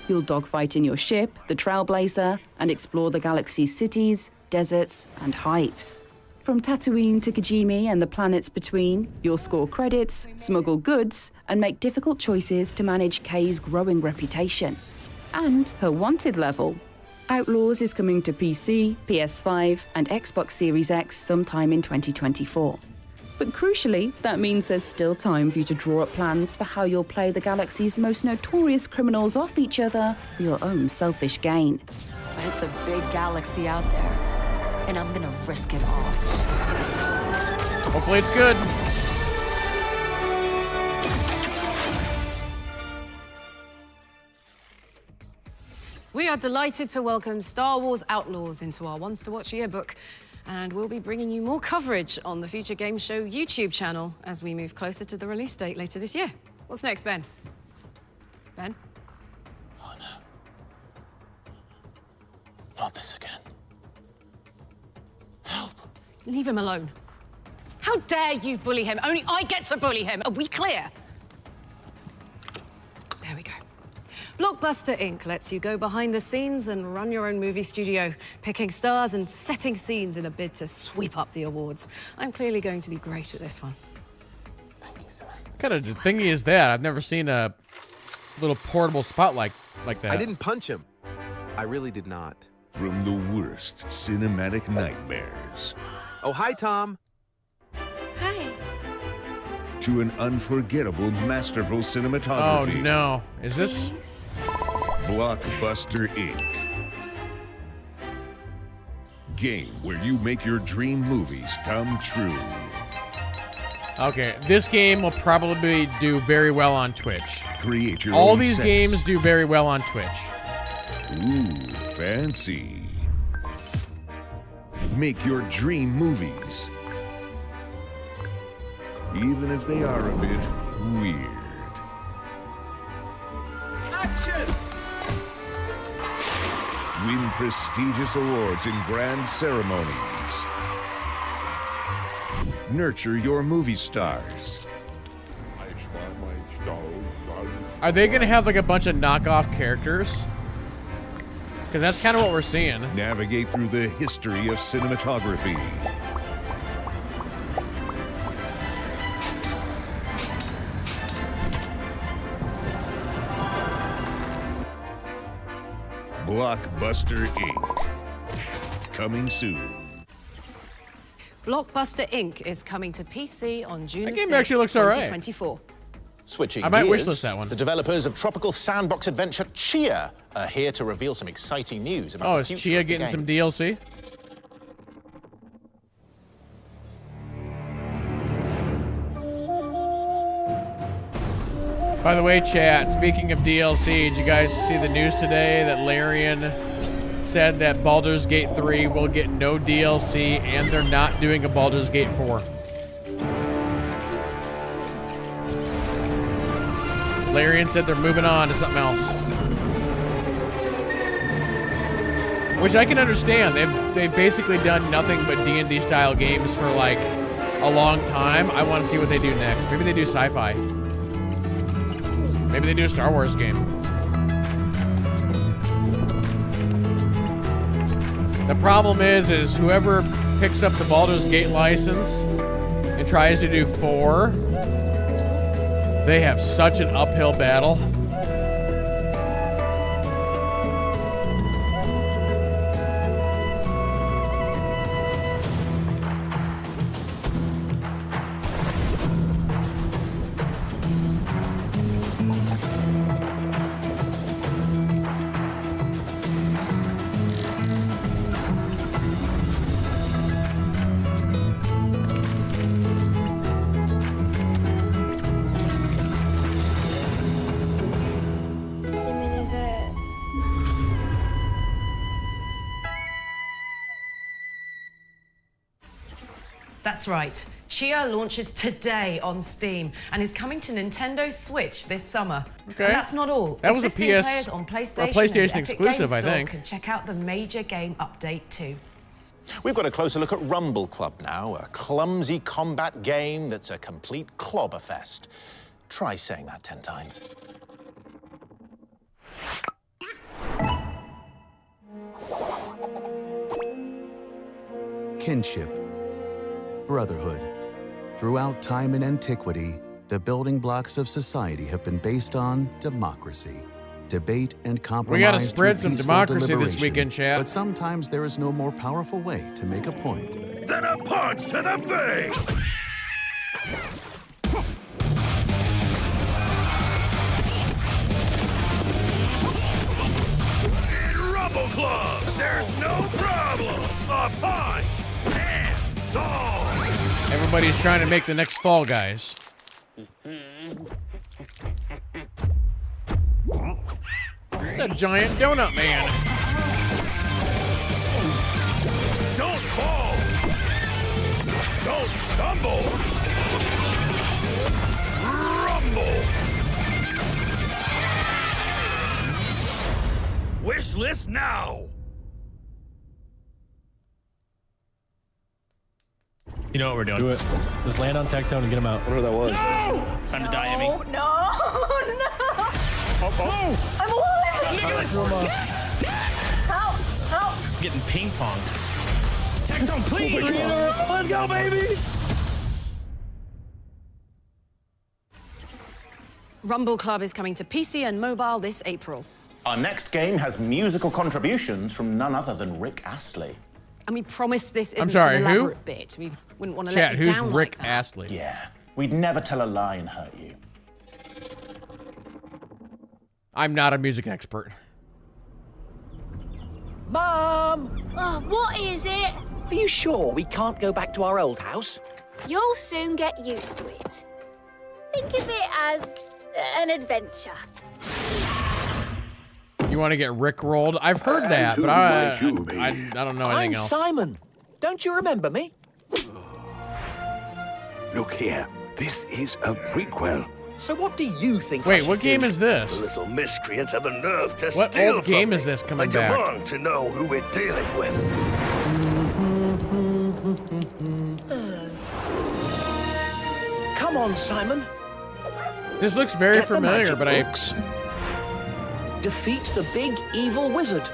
You'll dogfight in your ship, the Trailblazer, and explore the galaxy's cities, deserts, and hives. From Tatooine to Kijimi and the planets between, you'll score credits, smuggle goods, and make difficult choices to manage Kay's growing reputation. And her wanted level. Outlaws is coming to PC, PS5, and Xbox Series X sometime in 2024. But crucially, that means there's still time for you to draw up plans for how you'll play the galaxy's most notorious criminals off each other for your own selfish gain. But it's a big galaxy out there, and I'm gonna risk it all. Hopefully it's good. We are delighted to welcome Star Wars Outlaws into our Ones to Watch yearbook, and we'll be bringing you more coverage on the Future Games Show YouTube channel as we move closer to the release date later this year. What's next, Ben? Ben? Oh no. Not this again. Help! Leave him alone. How dare you bully him? Only I get to bully him. Are we clear? There we go. Blockbuster Inc. lets you go behind the scenes and run your own movie studio, picking stars and setting scenes in a bid to sweep up the awards. I'm clearly going to be great at this one. Thank you, sir. What kind of thingy is that? I've never seen a little portable spotlight like that. I didn't punch him. I really did not. From the worst cinematic nightmares. Oh, hi, Tom. Hi. To an unforgettable, masterful cinematography. Oh no. Is this? Blockbuster Inc. Game where you make your dream movies come true. Okay, this game will probably do very well on Twitch. Create your All own these sets. games do very well on Twitch. Ooh, fancy. Make your dream movies. Even if they are a bit weird. Action! Win prestigious awards in grand ceremonies. Nurture your movie stars. Are they gonna have like a bunch of knockoff characters? Because that's kind of what we're seeing. Navigate through the history of cinematography. Blockbuster Inc. Coming soon. Blockbuster Inc. is coming to PC on June That 6th, game actually looks all right. 2024. Switching I might gears, wishlist that one. The developers of tropical sandbox adventure Chia are here to reveal some exciting news about Oh, the is future Chia of the getting game. some DLC? By the way, chat, speaking of DLC, did you guys see the news today that Larian said that Baldur's Gate 3 will get no DLC and they're not doing a Baldur's Gate 4? Larian said they're moving on to something else. Which I can understand. They've basically done nothing but D&D style games for like a long time. I want to see what they do next. Maybe they do sci-fi. Maybe they do a Star Wars game. The problem is whoever picks up the Baldur's Gate license and tries to do 4, they have such an uphill battle. That's right. Chia launches today on Steam and is coming to Nintendo Switch this summer. Okay. And that's not all. That was a Existing PS players on PlayStation, or a PlayStation and the Epic exclusive, Games I Store think. can check out the major game update too. We've got a closer look at Rumble Club now, a clumsy combat game that's a complete clobberfest. Try saying that 10 times. Kinship, brotherhood. Throughout time and antiquity, the building blocks of society have been based on democracy. Debate and compromise. We gotta spread through some peaceful democracy this deliberation. weekend, chat. But sometimes there is no more powerful way to make a point. Then a punch to the face! In Rumble Club, there's no problem. A punch and solve. Everybody's trying to make the next Fall Guys. It's a giant donut man. Don't fall. Don't stumble. Rumble. Wish list now. You know what we're doing. Do it. Just land on Tectone and get him out. Whatever that was. No! Time to die, Emmy. Oh, no! Oh! I'm alive! Nicholas! Help! Help! Getting ping pong. Tectone, please! Let's go, baby! Rumble Club is coming to PC and mobile this April. Our next game has musical contributions from none other than Rick Astley. And we promise this isn't sorry, some who? elaborate bit. We wouldn't want to Chat, let you who's down Rick like that. Astley? Yeah, we'd never tell a lie and hurt you. I'm not a music expert. Mom! Oh, what is it? Are you sure we can't go back to our old house? You'll soon get used to it. Think of it as an adventure. You want to get Rick-rolled? I've heard that, but I don't know anything else. I'm Simon. Don't you remember me? Look here. This is a prequel. So what do you think? Wait, what game is The this? little miscreants have the nerve to What steal old from game me. is this coming I back? demand to know who we're dealing with. Come on, Simon. This looks very Get the familiar, magic but books. Defeat the big evil wizard.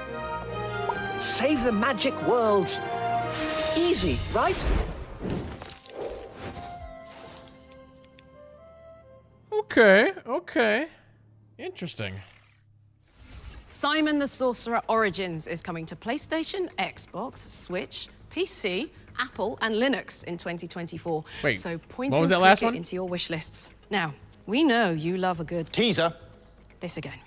Save the magic worlds. Easy, right? Okay. Interesting. Simon the Sorcerer Origins is coming to PlayStation, Xbox, Switch, PC, Apple, and Linux in 2024. Wait, so point what was and that last click it one? into your wish lists. Now, we know you love a good teaser. This again.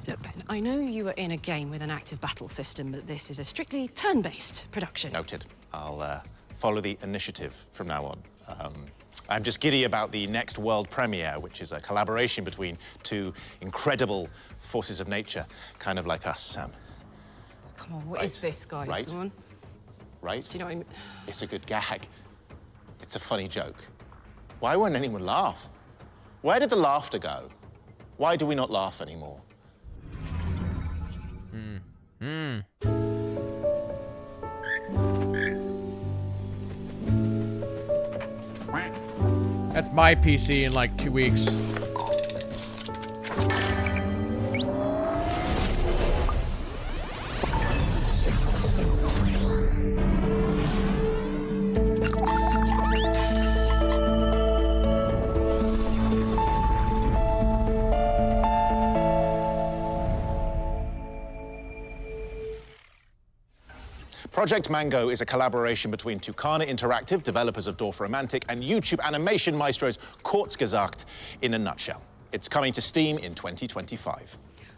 Look, Ben, I know you are in a game with an active battle system, but this is a strictly turn-based production. Noted. I'll follow the initiative from now on. I'm just giddy about the next world premiere, which is a collaboration between two incredible forces of nature, kind of like us, Sam. Come on, what is this, guys? Right. Come on. Right? Do you know what I mean? It's a good gag. It's a funny joke. Why won't anyone laugh? Where did the laughter go? Why do we not laugh anymore? That's my PC in like 2 weeks. Project Mango is a collaboration between Tucana Interactive, developers of Dorfromantik, and YouTube animation maestros Kurzgesagt in a nutshell. It's coming to Steam in 2025.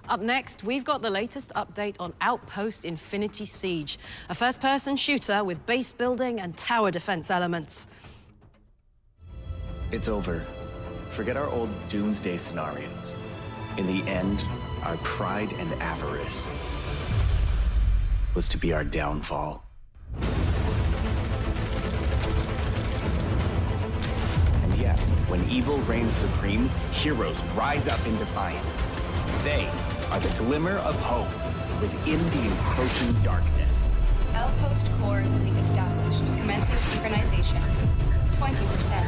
Up next, we've got the latest update on Outpost Infinity Siege, a first-person shooter with base building and tower defense elements. It's over. Forget our old doomsday scenarios. In the end, our pride and avarice was to be our downfall. When evil reigns supreme, heroes rise up in defiance. They are the glimmer of hope within the encroaching darkness. Outpost core looping established. Commencing synchronization. 20%.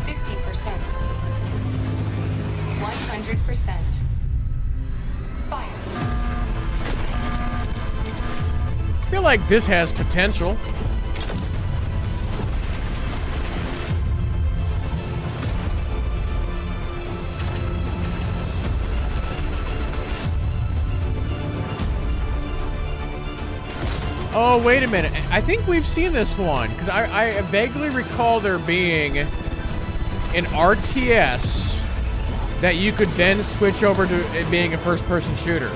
50%. 100%. Fire. I feel like this has potential. Oh, wait a minute. I think we've seen this one, because I vaguely recall there being an RTS that you could then switch over to it being a first-person shooter.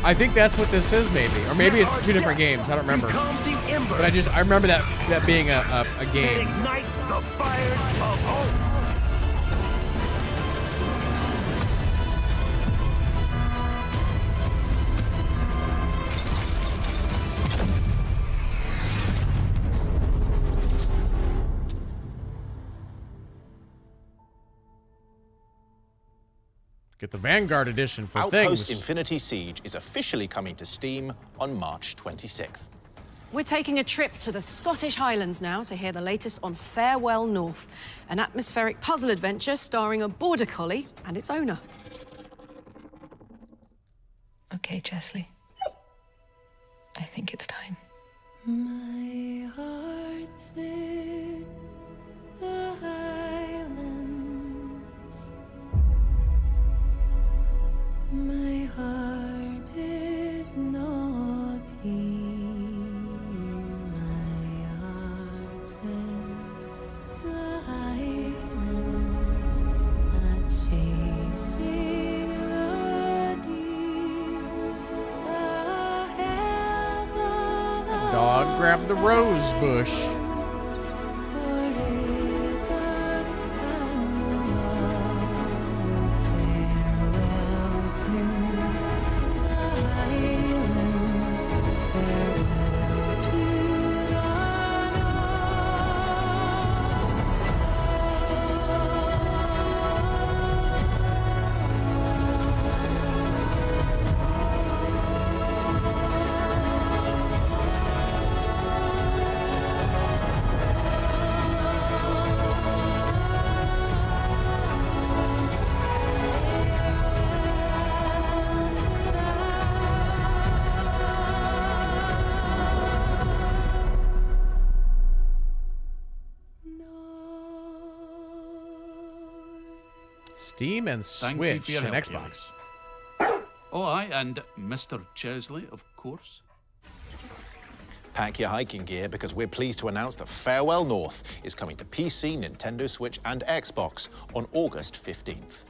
I think that's what this is, maybe. Or maybe it's 2 different games. I don't remember. But I remember that being a game. Ignite the fires of hope. Get the Vanguard edition for Outpost things. Infinity Siege is officially coming to Steam on March 26th. We're taking a trip to the Scottish Highlands now to hear the latest on Farewell North, an atmospheric puzzle adventure starring a border collie and its owner. Okay, Chesley. I think it's time. My heart's in the Highlands. My heart is not here. My heart's in the Highlands. Not chasing the deer. The hares of the Dog grabbed the rose bush. Steam and Switch and Xbox. Oh, aye, and Mr. Chesley, of course. Pack your hiking gear because we're pleased to announce that Farewell North is coming to PC, Nintendo Switch, and Xbox on August 15th.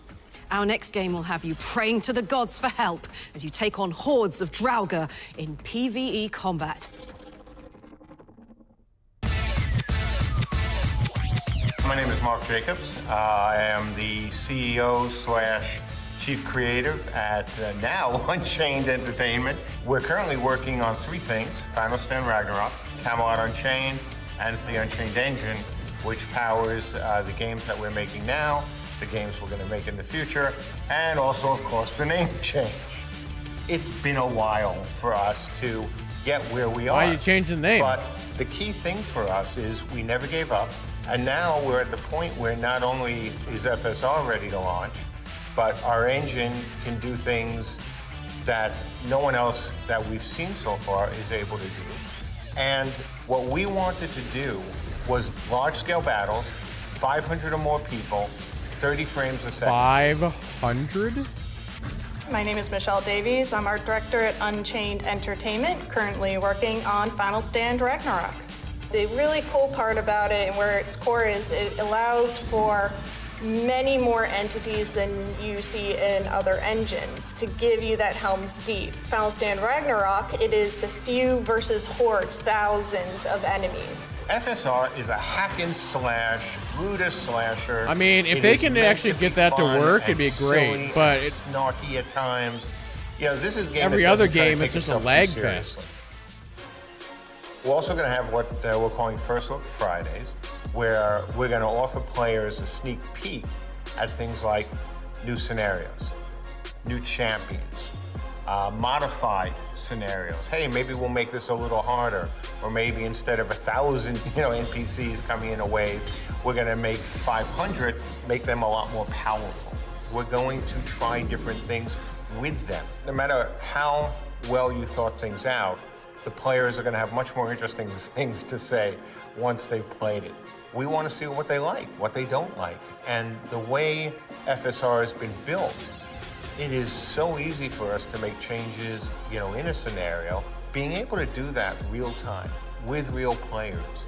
Our next game will have you praying to the gods for help as you take on hordes of Draugr in PvE combat. My name is Mark Jacobs. I am the CEO / Chief Creative at now Unchained Entertainment. We're currently working on 3 things: Final Stand Ragnarok, Camelot Unchained, and the Unchained Engine, which powers the games that we're making now, the games we're going to make in the future, and also, of course, the name change. It's been a while for us to get where we are. Why are you changing the name? But the key thing for us is we never gave up. And now we're at the point where not only is FSR ready to launch, but our engine can do things that no one else that we've seen so far is able to do. And what we wanted to do was large-scale battles, 500 or more people, 30 frames a second. 500? My name is Michelle Davies. I'm art director at Unchained Entertainment, currently working on Final Stand Ragnarok. The really cool part about it and where its core is, it allows for many more entities than you see in other engines to give you that Helm's Deep. Final Stand Ragnarok, it is the few versus hordes, thousands of enemies. FSR is a hack and slash, Buddha slasher. I mean, if they can actually get that to work, it'd be great, but it's snarky at times. You know, this is a game every that other doesn't try to game, take it's just a itself too lag seriously. fest. We're also going to have what we're calling First Look Fridays, where we're going to offer players a sneak peek at things like new scenarios, new champions, modified scenarios. Hey, maybe we'll make this a little harder, or maybe instead of 1,000, NPCs coming in a wave, we're going to make 500, make them a lot more powerful. We're going to try different things with them. No matter how well you thought things out, the players are going to have much more interesting things to say once they've played it. We want to see what they like, what they don't like. And the way FSR has been built, it is so easy for us to make changes, in a scenario. Being able to do that real time with real players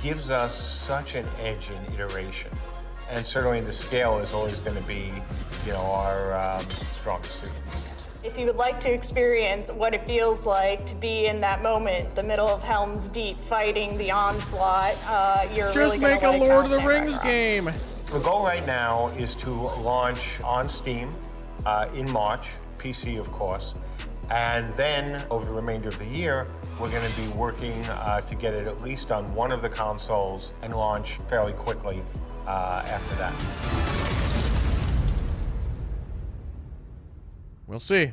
gives us such an edge in iteration. And certainly the scale is always going to be, our strongest suit. If you would like to experience what it feels like to be in that moment, the middle of Helm's Deep, fighting the onslaught, you're just really make a Lord of the Rings game. The goal right now is to launch on Steam in March, PC of course, and then over the remainder of the year, we're going to be working to get it at least on one of the consoles and launch fairly quickly after that. We'll see.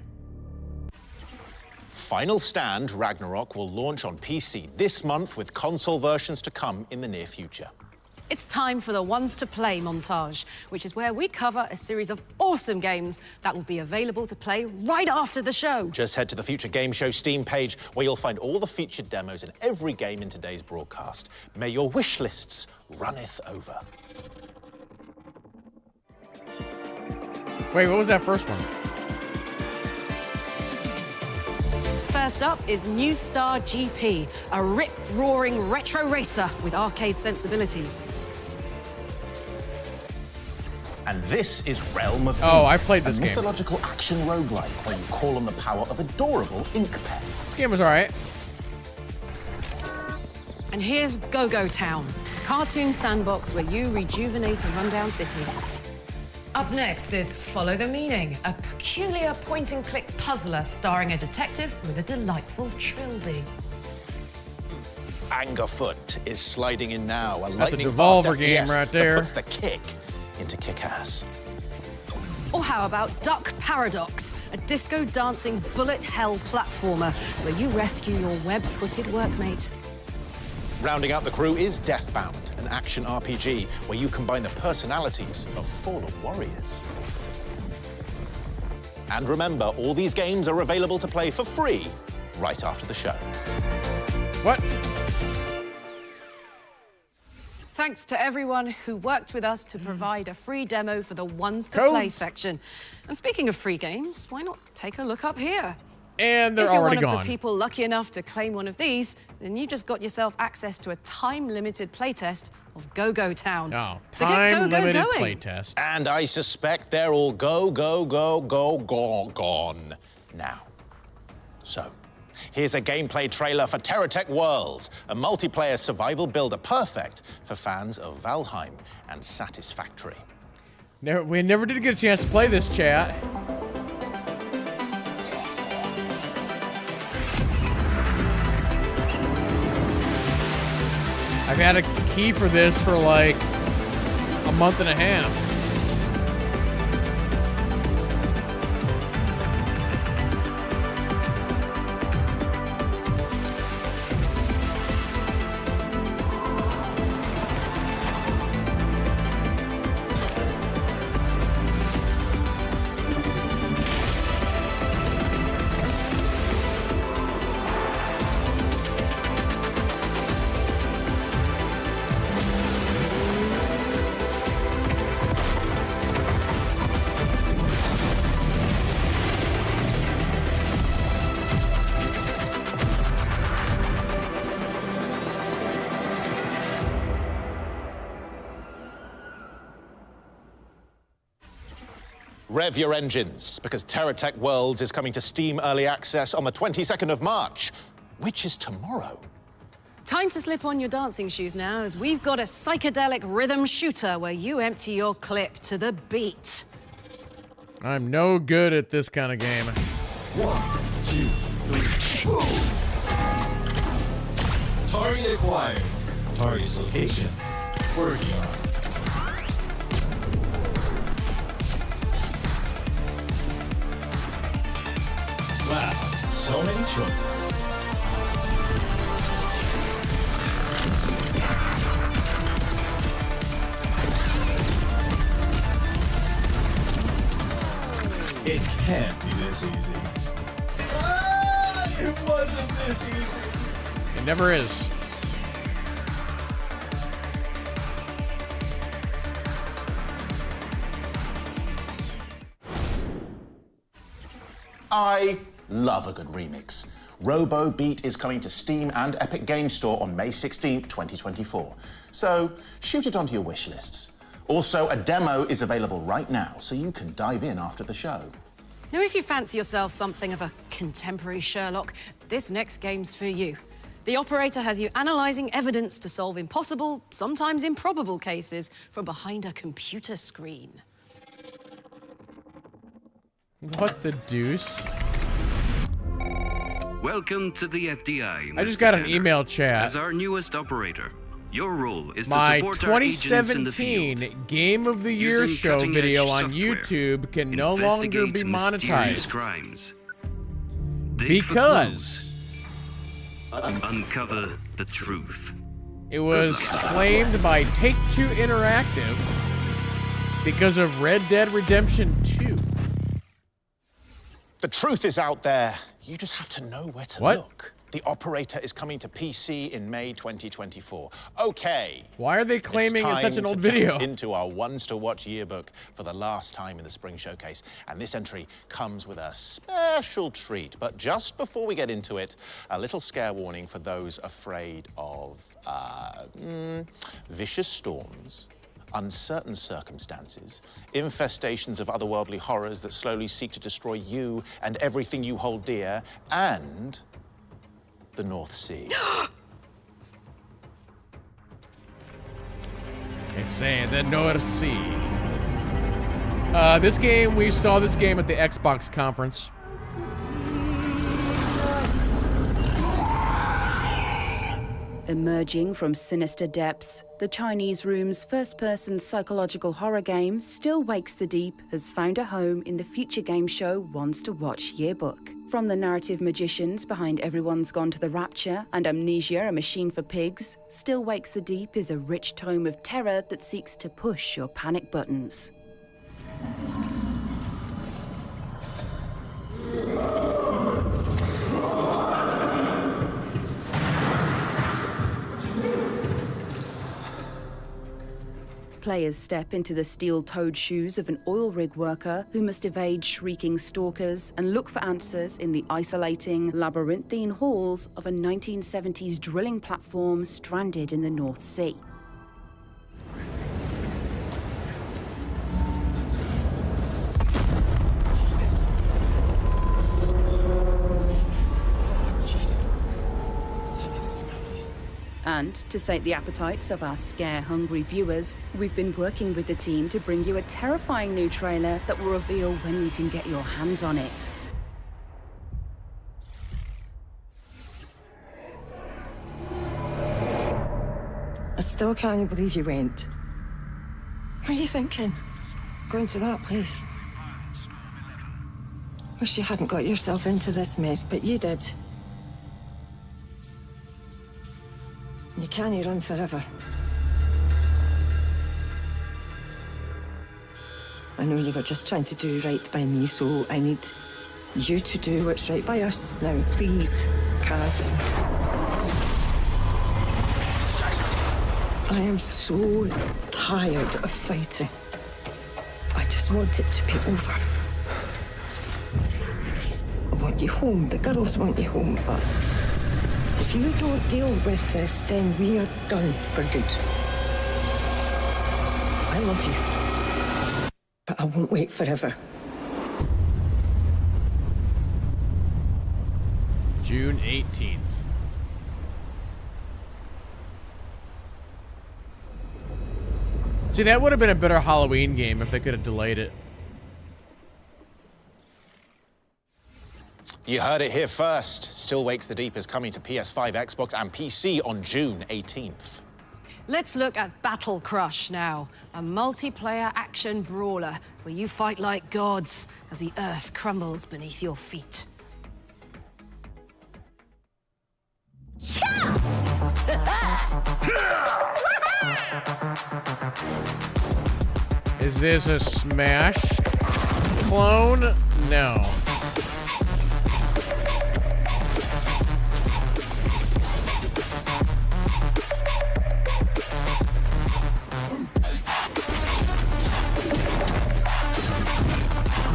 Final Stand Ragnarok will launch on PC this month, with console versions to come in the near future. It's time for the Ones to Play montage, which is where we cover a series of awesome games that will be available to play right after the show. Just head to the Future Game Show Steam page, where you'll find all the featured demos in every game in today's broadcast. May your wish lists runneth over. Wait, what was that first one? First up is New Star GP, a rip-roaring retro racer with arcade sensibilities. And this is Realm of Ink, I played this a game. mythological action roguelike where you call on the power of adorable ink pets. This game was all right. And here's Go-Go Town, a cartoon sandbox where you rejuvenate a rundown city. Up next is Follow the Meaning, a peculiar point-and-click puzzler starring a detective with a delightful trilby. Angerfoot is sliding in now. That's a Devolver game right there. That puts the kick into kick-ass. Or how about Duck Paradox, a disco-dancing bullet hell platformer where you rescue your web-footed workmate. Rounding out the crew is Deathbound, an action RPG where you combine the personalities of fallen warriors. And remember, all these games are available to play for free right after the show. What? Thanks to everyone who worked with us to provide a free demo for the Ones to Play section. And speaking of free games, why not take a look up here? And they're if you're already one of gone. the people lucky enough to claim one of these, then you just got yourself access to a time-limited playtest of Go-Go Town. Oh, so get Go-Go going. playtest. And I suspect they're all gone now. So, here's a gameplay trailer for TerraTech Worlds, a multiplayer survival builder perfect for fans of Valheim and Satisfactory. We never did get a chance to play this, chat. I've had a key for this for like a month and a half. Rev your engines, because TerraTech Worlds is coming to Steam Early Access on the 22nd of March, which is tomorrow. Time to slip on your dancing shoes now, as we've got a psychedelic rhythm shooter where you empty your clip to the beat. I'm no good at this kind of game. 1, 2, 3, boom! Target acquired. Target's location. Working on. Wow, so many choices. It can't be this easy. Ah, it wasn't this easy. It never is. I love a good remix. Robo Beat is coming to Steam and Epic Games Store on May 16th, 2024. So shoot it onto your wish lists. Also, a demo is available right now, so you can dive in after the show. Now, if you fancy yourself something of a contemporary Sherlock, this next game's for you. The operator has you analysing evidence to solve impossible, sometimes improbable cases from behind a computer screen. What the deuce? Welcome to the FDI. I just got an email chat. As our newest operator, your role is to My support our agents in the 2017 field. Game of the Year Using show cutting-edge video on software, YouTube can no longer be investigate mysterious monetized. crimes. Dig Because for clues. Uncover the truth. it was claimed by Take-Two Interactive because of Red Dead Redemption 2. The truth is out there. You just have to know where to look. The Operator is coming to PC in May 2024. Okay. Why are they claiming it's such an old video? Into our Ones to Watch yearbook for the last time in the Spring Showcase. And this entry comes with a special treat. But just before we get into it, a little scare warning for those afraid of vicious storms, uncertain circumstances, infestations of otherworldly horrors that slowly seek to destroy you and everything you hold dear, and the North Sea. It's saying the North Sea. We saw this game at the Xbox conference. Emerging from sinister depths, the Chinese Room's first-person psychological horror game Still Wakes the Deep has found a home in the future game show Ones to Watch yearbook. From the narrative magicians behind Everyone's Gone to the Rapture and Amnesia, A Machine for Pigs, Still Wakes the Deep is a rich tome of terror that seeks to push your panic buttons. Players step into the steel-toed shoes of an oil rig worker who must evade shrieking stalkers and look for answers in the isolating, labyrinthine halls of a 1970s drilling platform stranded in the North Sea. And to sate the appetites of our scare-hungry viewers, we've been working with the team to bring you a terrifying new trailer that will reveal when you can get your hands on it. I still can't believe you went. What are you thinking? Going to that place? Wish you hadn't got yourself into this mess, but you did. You can't run forever. I know you were just trying to do right by me, so I need you to do what's right by us. Now, please, Kaz. I am so tired of fighting. I just want it to be over. I want you home. The girls want you home, but if you don't deal with this, then we are done for good. I love you, but I won't wait forever. June 18th. See, that would have been a better Halloween game if they could have delayed it. You heard it here first. Still Wakes the Deep is coming to PS5, Xbox, and PC on June 18th. Let's look at Battle Crush now, a multiplayer action brawler where you fight like gods as the earth crumbles beneath your feet. Is this a Smash clone? No.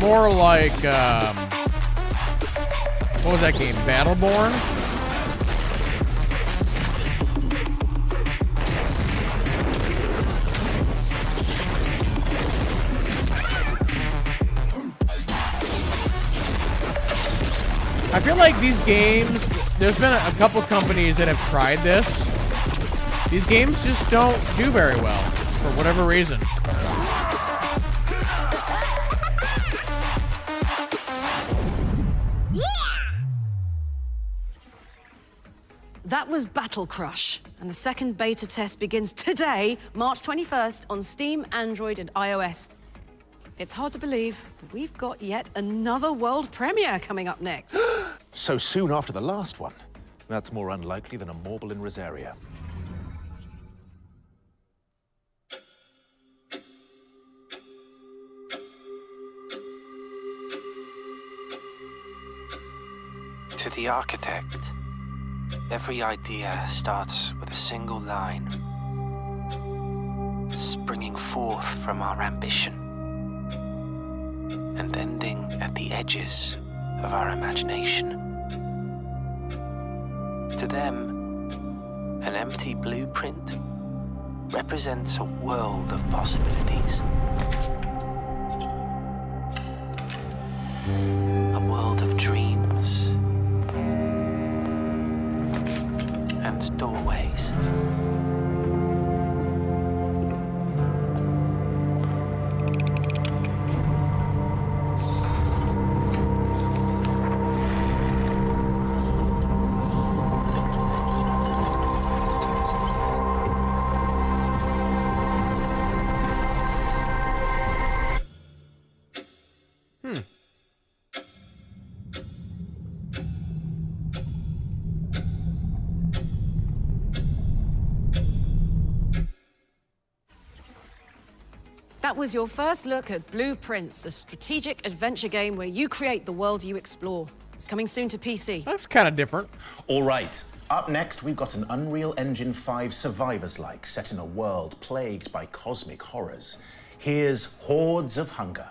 More like, what was that game? Battleborn? I feel like these games, there's been a couple companies that have tried this. These games just don't do very well, for whatever reason. That was Battle Crush, and the second beta test begins today, March 21st, on Steam, Android, and iOS. It's hard to believe, but we've got yet another world premiere coming up next. So soon after the last one. That's more unlikely than a Morble in Rosaria. To the architect, every idea starts with a single line, springing forth from our ambition and ending at the edges of our imagination. To them, an empty blueprint represents a world of possibilities. A world of dreams and doorways. That was your first look at Blueprints, a strategic adventure game where you create the world you explore. It's coming soon to PC. That's kind of different. All right. Up next, we've got an Unreal Engine 5 Survivors-like set in a world plagued by cosmic horrors. Here's Hordes of Hunger.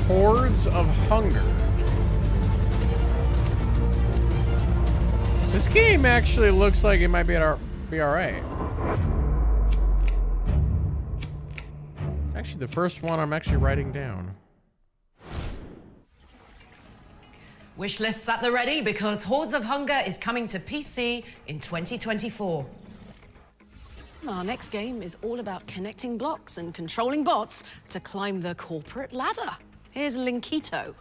Hordes of Hunger. This game actually looks like it might be alright. It's actually the first one I'm actually writing down. Wish lists at the ready because Hordes of Hunger is coming to PC in 2024. Our next game is all about connecting blocks and controlling bots to climb the corporate ladder. Here's Linkito.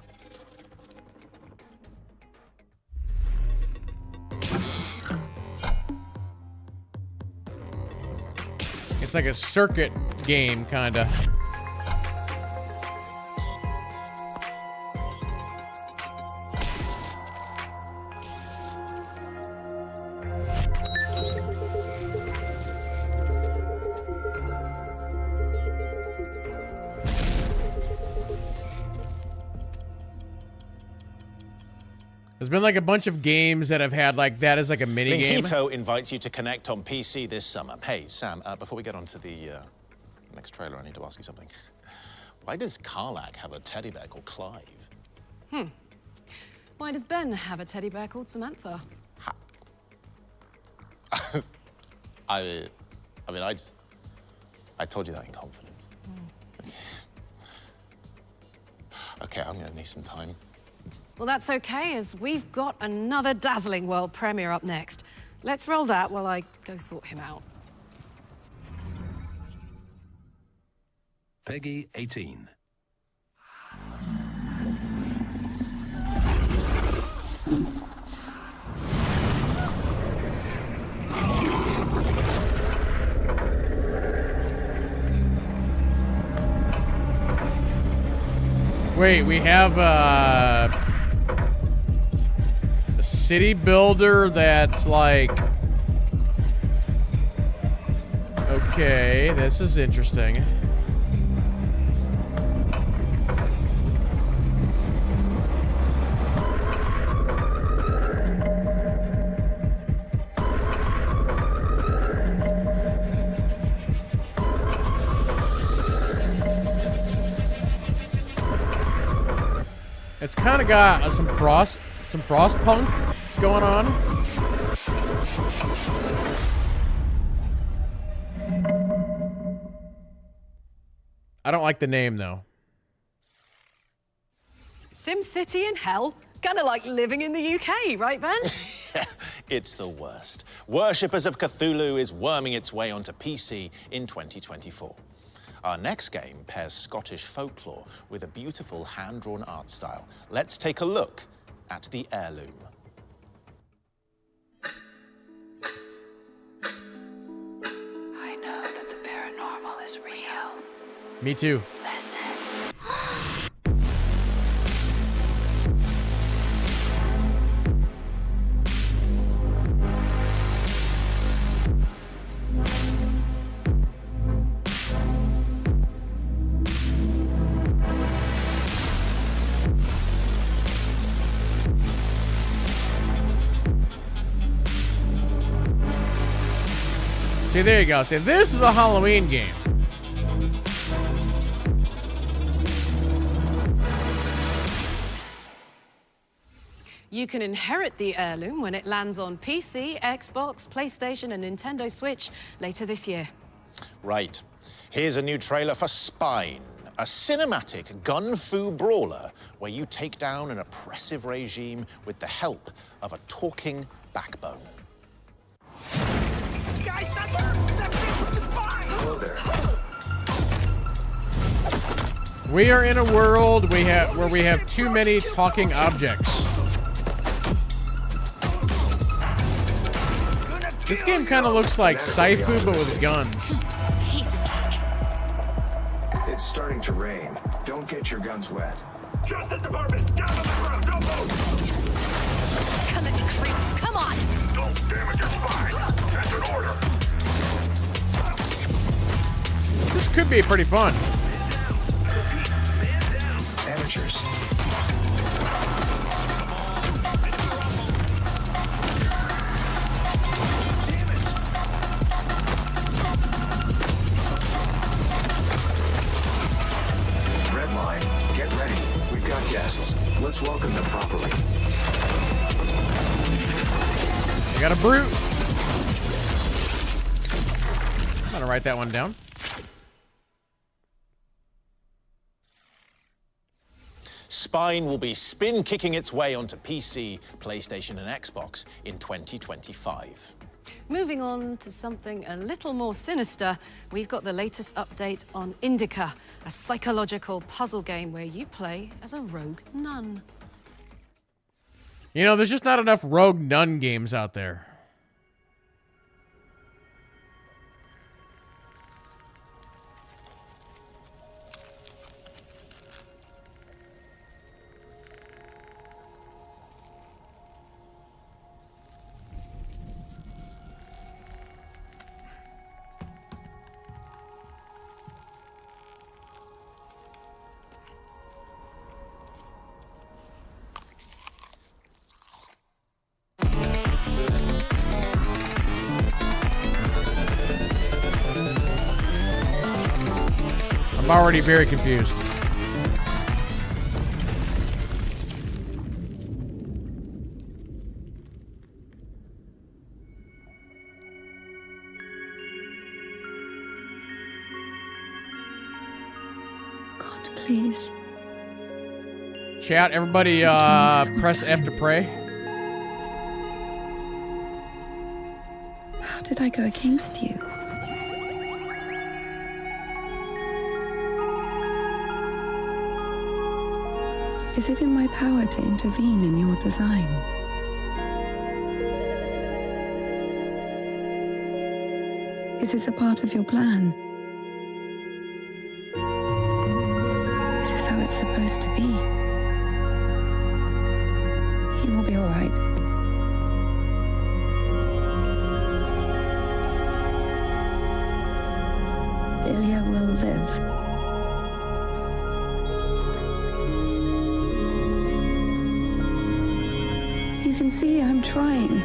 It's like a circuit game, kinda. There's been like a bunch of games that have had like that as like a mini game. Linkito invites you to connect on PC this summer. Hey, Sam, before we get on to the next trailer, I need to ask you something. Why does Karlach have a teddy bear called Clive? Why does Ben have a teddy bear called Samantha? I told you that in confidence. Okay, I'm gonna need some time. Well, that's okay, as we've got another dazzling world premiere up next. Let's roll that while I go sort him out. Peggy 18. Wait, we have a city builder that's like... Okay, this is interesting. It's kind of got some frost punk going on. I don't like the name though. Sim City in hell? Kind of like living in the UK, right, Ben? It's the worst. Worshippers of Cthulhu is worming its way onto PC in 2024. Our next game pairs Scottish folklore with a beautiful hand-drawn art style. Let's take a look at the Heirloom. I know that the paranormal is real. Me too. See, there you go. See, this is a Halloween game. You can inherit the Heirloom when it lands on PC, Xbox, PlayStation, and Nintendo Switch later this year. Right. Here's a new trailer for Spine, a cinematic gun-fu brawler where you take down an oppressive regime with the help of a talking backbone. Guys, that's her! That bitch with the spine! Hello there. We are in a world where we have too many talking objects. This game kind of looks like Saifu, but with guns. It's starting to rain. Don't get your guns wet. Justice Department, down on the ground, don't move! Come at me, creep. Come on! Don't damage your spine! That's an order! This could be pretty fun. Amateurs. Red line, get ready. We've got guests. Let's welcome them properly. I got a brute. I'm gonna write that one down. Spine will be spin-kicking its way onto PC, PlayStation, and Xbox in 2025. Moving on to something a little more sinister, we've got the latest update on Indica, a psychological puzzle game where you play as a rogue nun. You know, there's just not enough rogue nun games out there. I'm already very confused. God, please. Chat, everybody press F to pray. How did I go against you? Is it in my power to intervene in your design? Is this a part of your plan? Is this how it's supposed to be? He will be all right. Ilya will live. You can see I'm trying.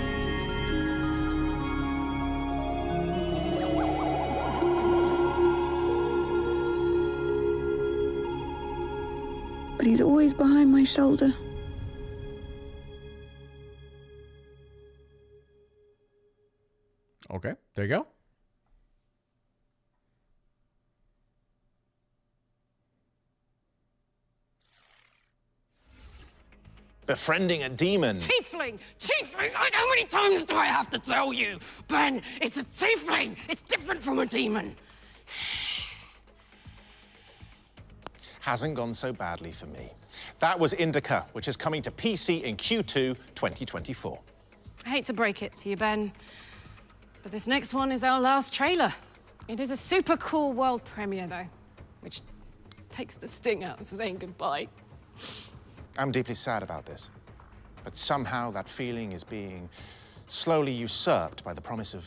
But he's always behind my shoulder. Okay, there you go. Befriending a demon. Tiefling! Tiefling! How many times do I have to tell you? Ben, it's a tiefling! It's different from a demon! Hasn't gone so badly for me. That was Indica, which is coming to PC in Q2 2024. I hate to break it to you, Ben, but this next one is our last trailer. It is a super cool world premiere, though, which takes the sting out of saying goodbye. I'm deeply sad about this, but somehow that feeling is being slowly usurped by the promise of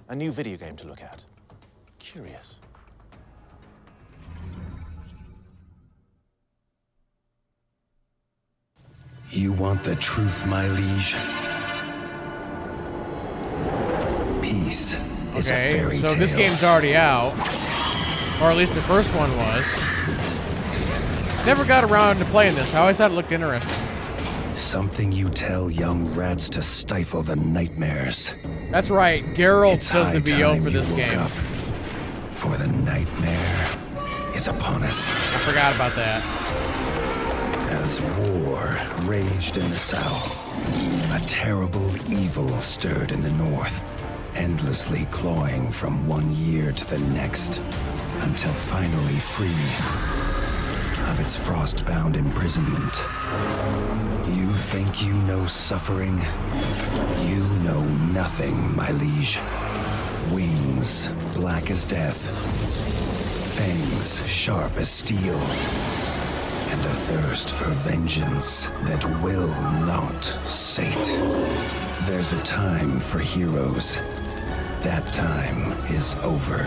a new video game to look at. Curious. You want the truth, my liege? Peace is a fairy so tale. this game's already out, or at least the first one was. Never got around to playing this. I always thought it looked interesting. Something you tell young rats to stifle the nightmares. That's right. Geralt It's does the high VO time for you this woke game. up, for the nightmare is upon us. I forgot about that. As war raged in the south, a terrible evil stirred in the north, endlessly clawing from one year to the next, until finally free of its frost-bound imprisonment. You think you know suffering? You know nothing, my liege. Wings black as death, fangs sharp as steel, and a thirst for vengeance that will not sate. There's a time for heroes. That time is over.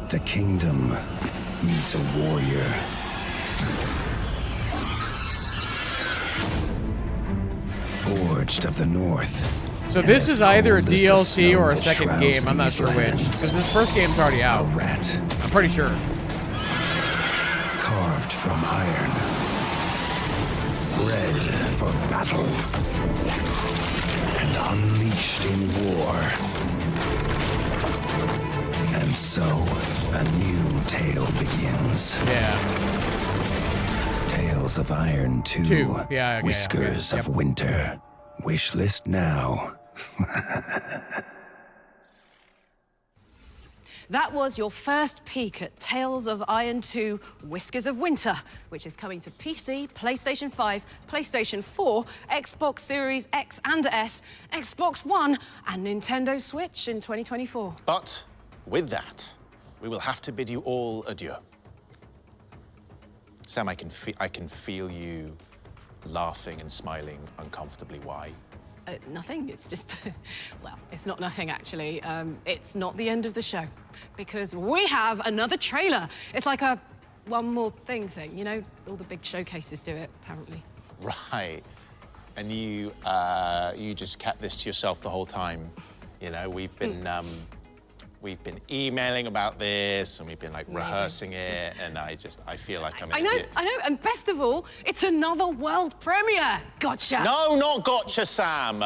The kingdom needs a warrior. Forged of the North. So this is either a DLC or a second game. I'm not sure which, because this first game's already out. A rat. I'm pretty sure. Carved from iron. Bred for battle. And unleashed in war. And so, a new tale begins. Yeah. Tales of Iron 2. Yeah, okay, Whiskers of Winter. Wishlist now. That was your first peek at Tales of Iron 2 Whiskers of Winter, which is coming to PC, PlayStation 5, PlayStation 4, Xbox Series X and S, Xbox One, and Nintendo Switch in 2024. But with that, we will have to bid you all adieu. Sam, I can feel you laughing and smiling uncomfortably. Why? Nothing, it's just, well, it's not nothing actually. It's not the end of the show, because we have another trailer. It's like a one more thing, you know? All the big showcases do it, apparently. Right. And you just kept this to yourself the whole time. You know, we've been emailing about this, and we've been like rehearsing it, and I feel like I'm an idiot. I know, and best of all, it's another world premiere. Gotcha. No, not gotcha, Sam.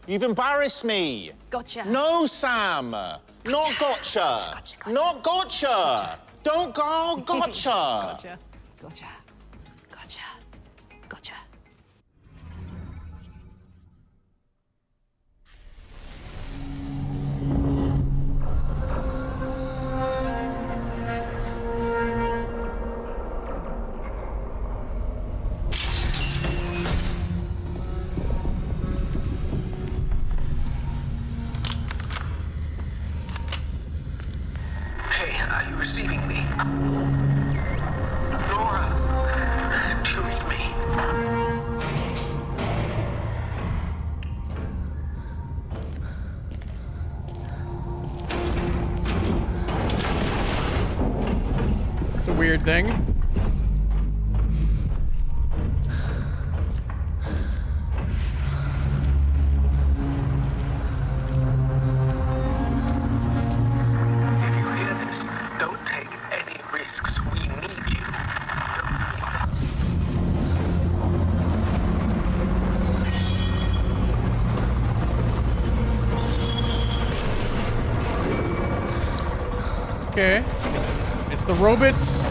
You've embarrassed me. Gotcha. No, Sam. Not gotcha. Not gotcha. Don't go. Gotcha. Gotcha. Gotcha. Gotcha. Gotcha. Hey, are you receiving me? Laura, do you read me? It's a weird thing. Don't take any risks. We need you. Okay. It's the robots.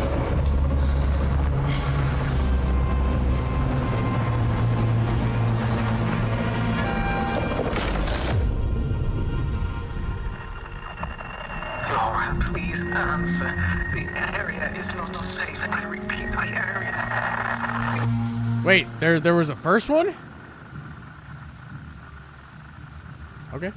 Laura, please answer. The area is not safe. I repeat, the area. Wait, there was a first one? Okay.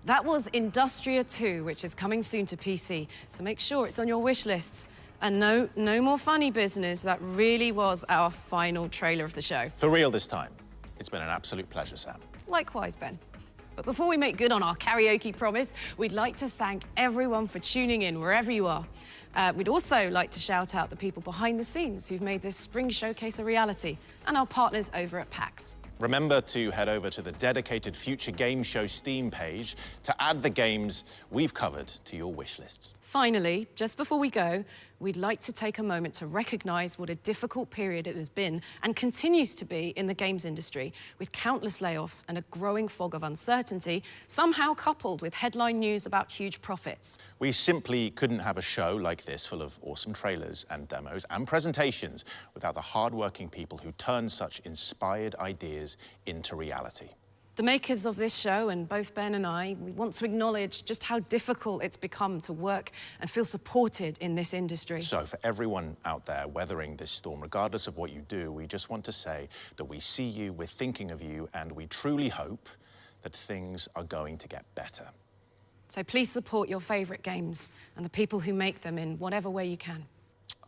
That was Industria 2, which is coming soon to PC, so make sure it's on your wish lists. And no more funny business. That really was our final trailer of the show. For real this time. It's been an absolute pleasure, Sam. Likewise, Ben. But before we make good on our karaoke promise, we'd like to thank everyone for tuning in wherever you are. We'd also like to shout out the people behind the scenes who've made this spring showcase a reality, and our partners over at PAX. Remember to head over to the dedicated Future Game Show Steam page to add the games we've covered to your wish lists. Finally, just before we go, we'd like to take a moment to recognize what a difficult period it has been and continues to be in the games industry, with countless layoffs and a growing fog of uncertainty, somehow coupled with headline news about huge profits. We simply couldn't have a show like this full of awesome trailers and demos and presentations without the hardworking people who turn such inspired ideas into reality. The makers of this show, and both Ben and I, we want to acknowledge just how difficult it's become to work and feel supported in this industry. So for everyone out there weathering this storm, regardless of what you do, we just want to say that we see you, we're thinking of you, and we truly hope that things are going to get better. So please support your favorite games and the people who make them in whatever way you can.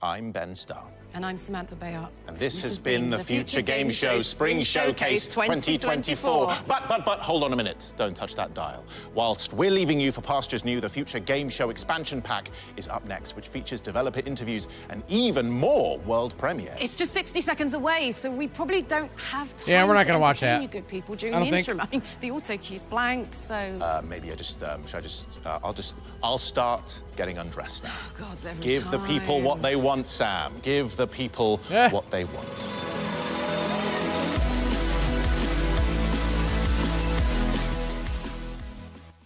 I'm Ben Starr. And I'm Samantha Bayard. And this has been the Future Game Show Spring Showcase 2024. But, hold on a minute. Don't touch that dial. Whilst we're leaving you for pastures new, the Future Game Show Expansion Pack is up next, which features developer interviews and even more world premieres. It's just 60 seconds away, so we probably don't have time. Yeah, we're not going to watch entertain that. You good people during the interim. I mean, the auto cue's blank, so. Maybe I just, I'll start getting undressed now. Oh, God, every Give the people what they want, Sam. Give the people what they want.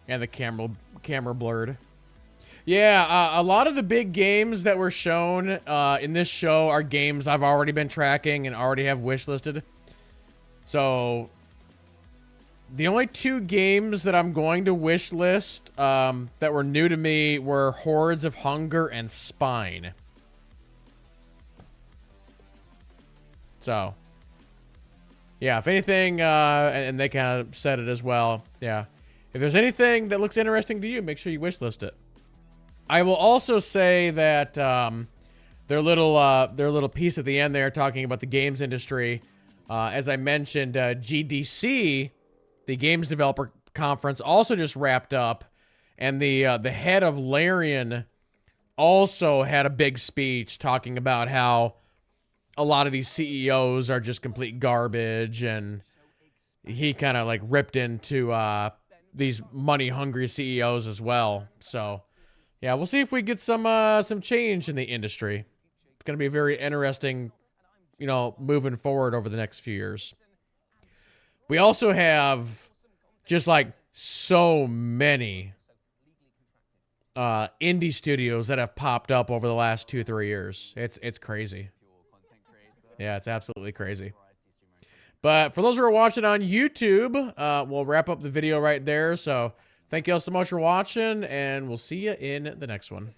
And the camera blurred. Yeah, a lot of the big games that were shown in this show are games I've already been tracking and already have wishlisted. So the only two games that I'm going to wishlist that were new to me were Hordes of Hunger and Spine. So, yeah, if anything, and they kind of said it as well, yeah. If there's anything that looks interesting to you, make sure you wishlist it. I will also say that their little piece at the end there talking about the games industry, as I mentioned, GDC, the Games Developer Conference, also just wrapped up, and the head of Larian also had a big speech talking about how a lot of these CEOs are just complete garbage, and he kind of like ripped into these money-hungry CEOs as well. So, yeah, we'll see if we get some change in the industry. going to be very interesting, you know, moving forward over the next few years. We also have just like so many indie studios that have popped up over the last 2-3 years. It's crazy. Yeah, it's absolutely crazy. But for those who are watching on YouTube, we'll wrap up the video right there. So thank you all so much for watching, and we'll see you in the next one.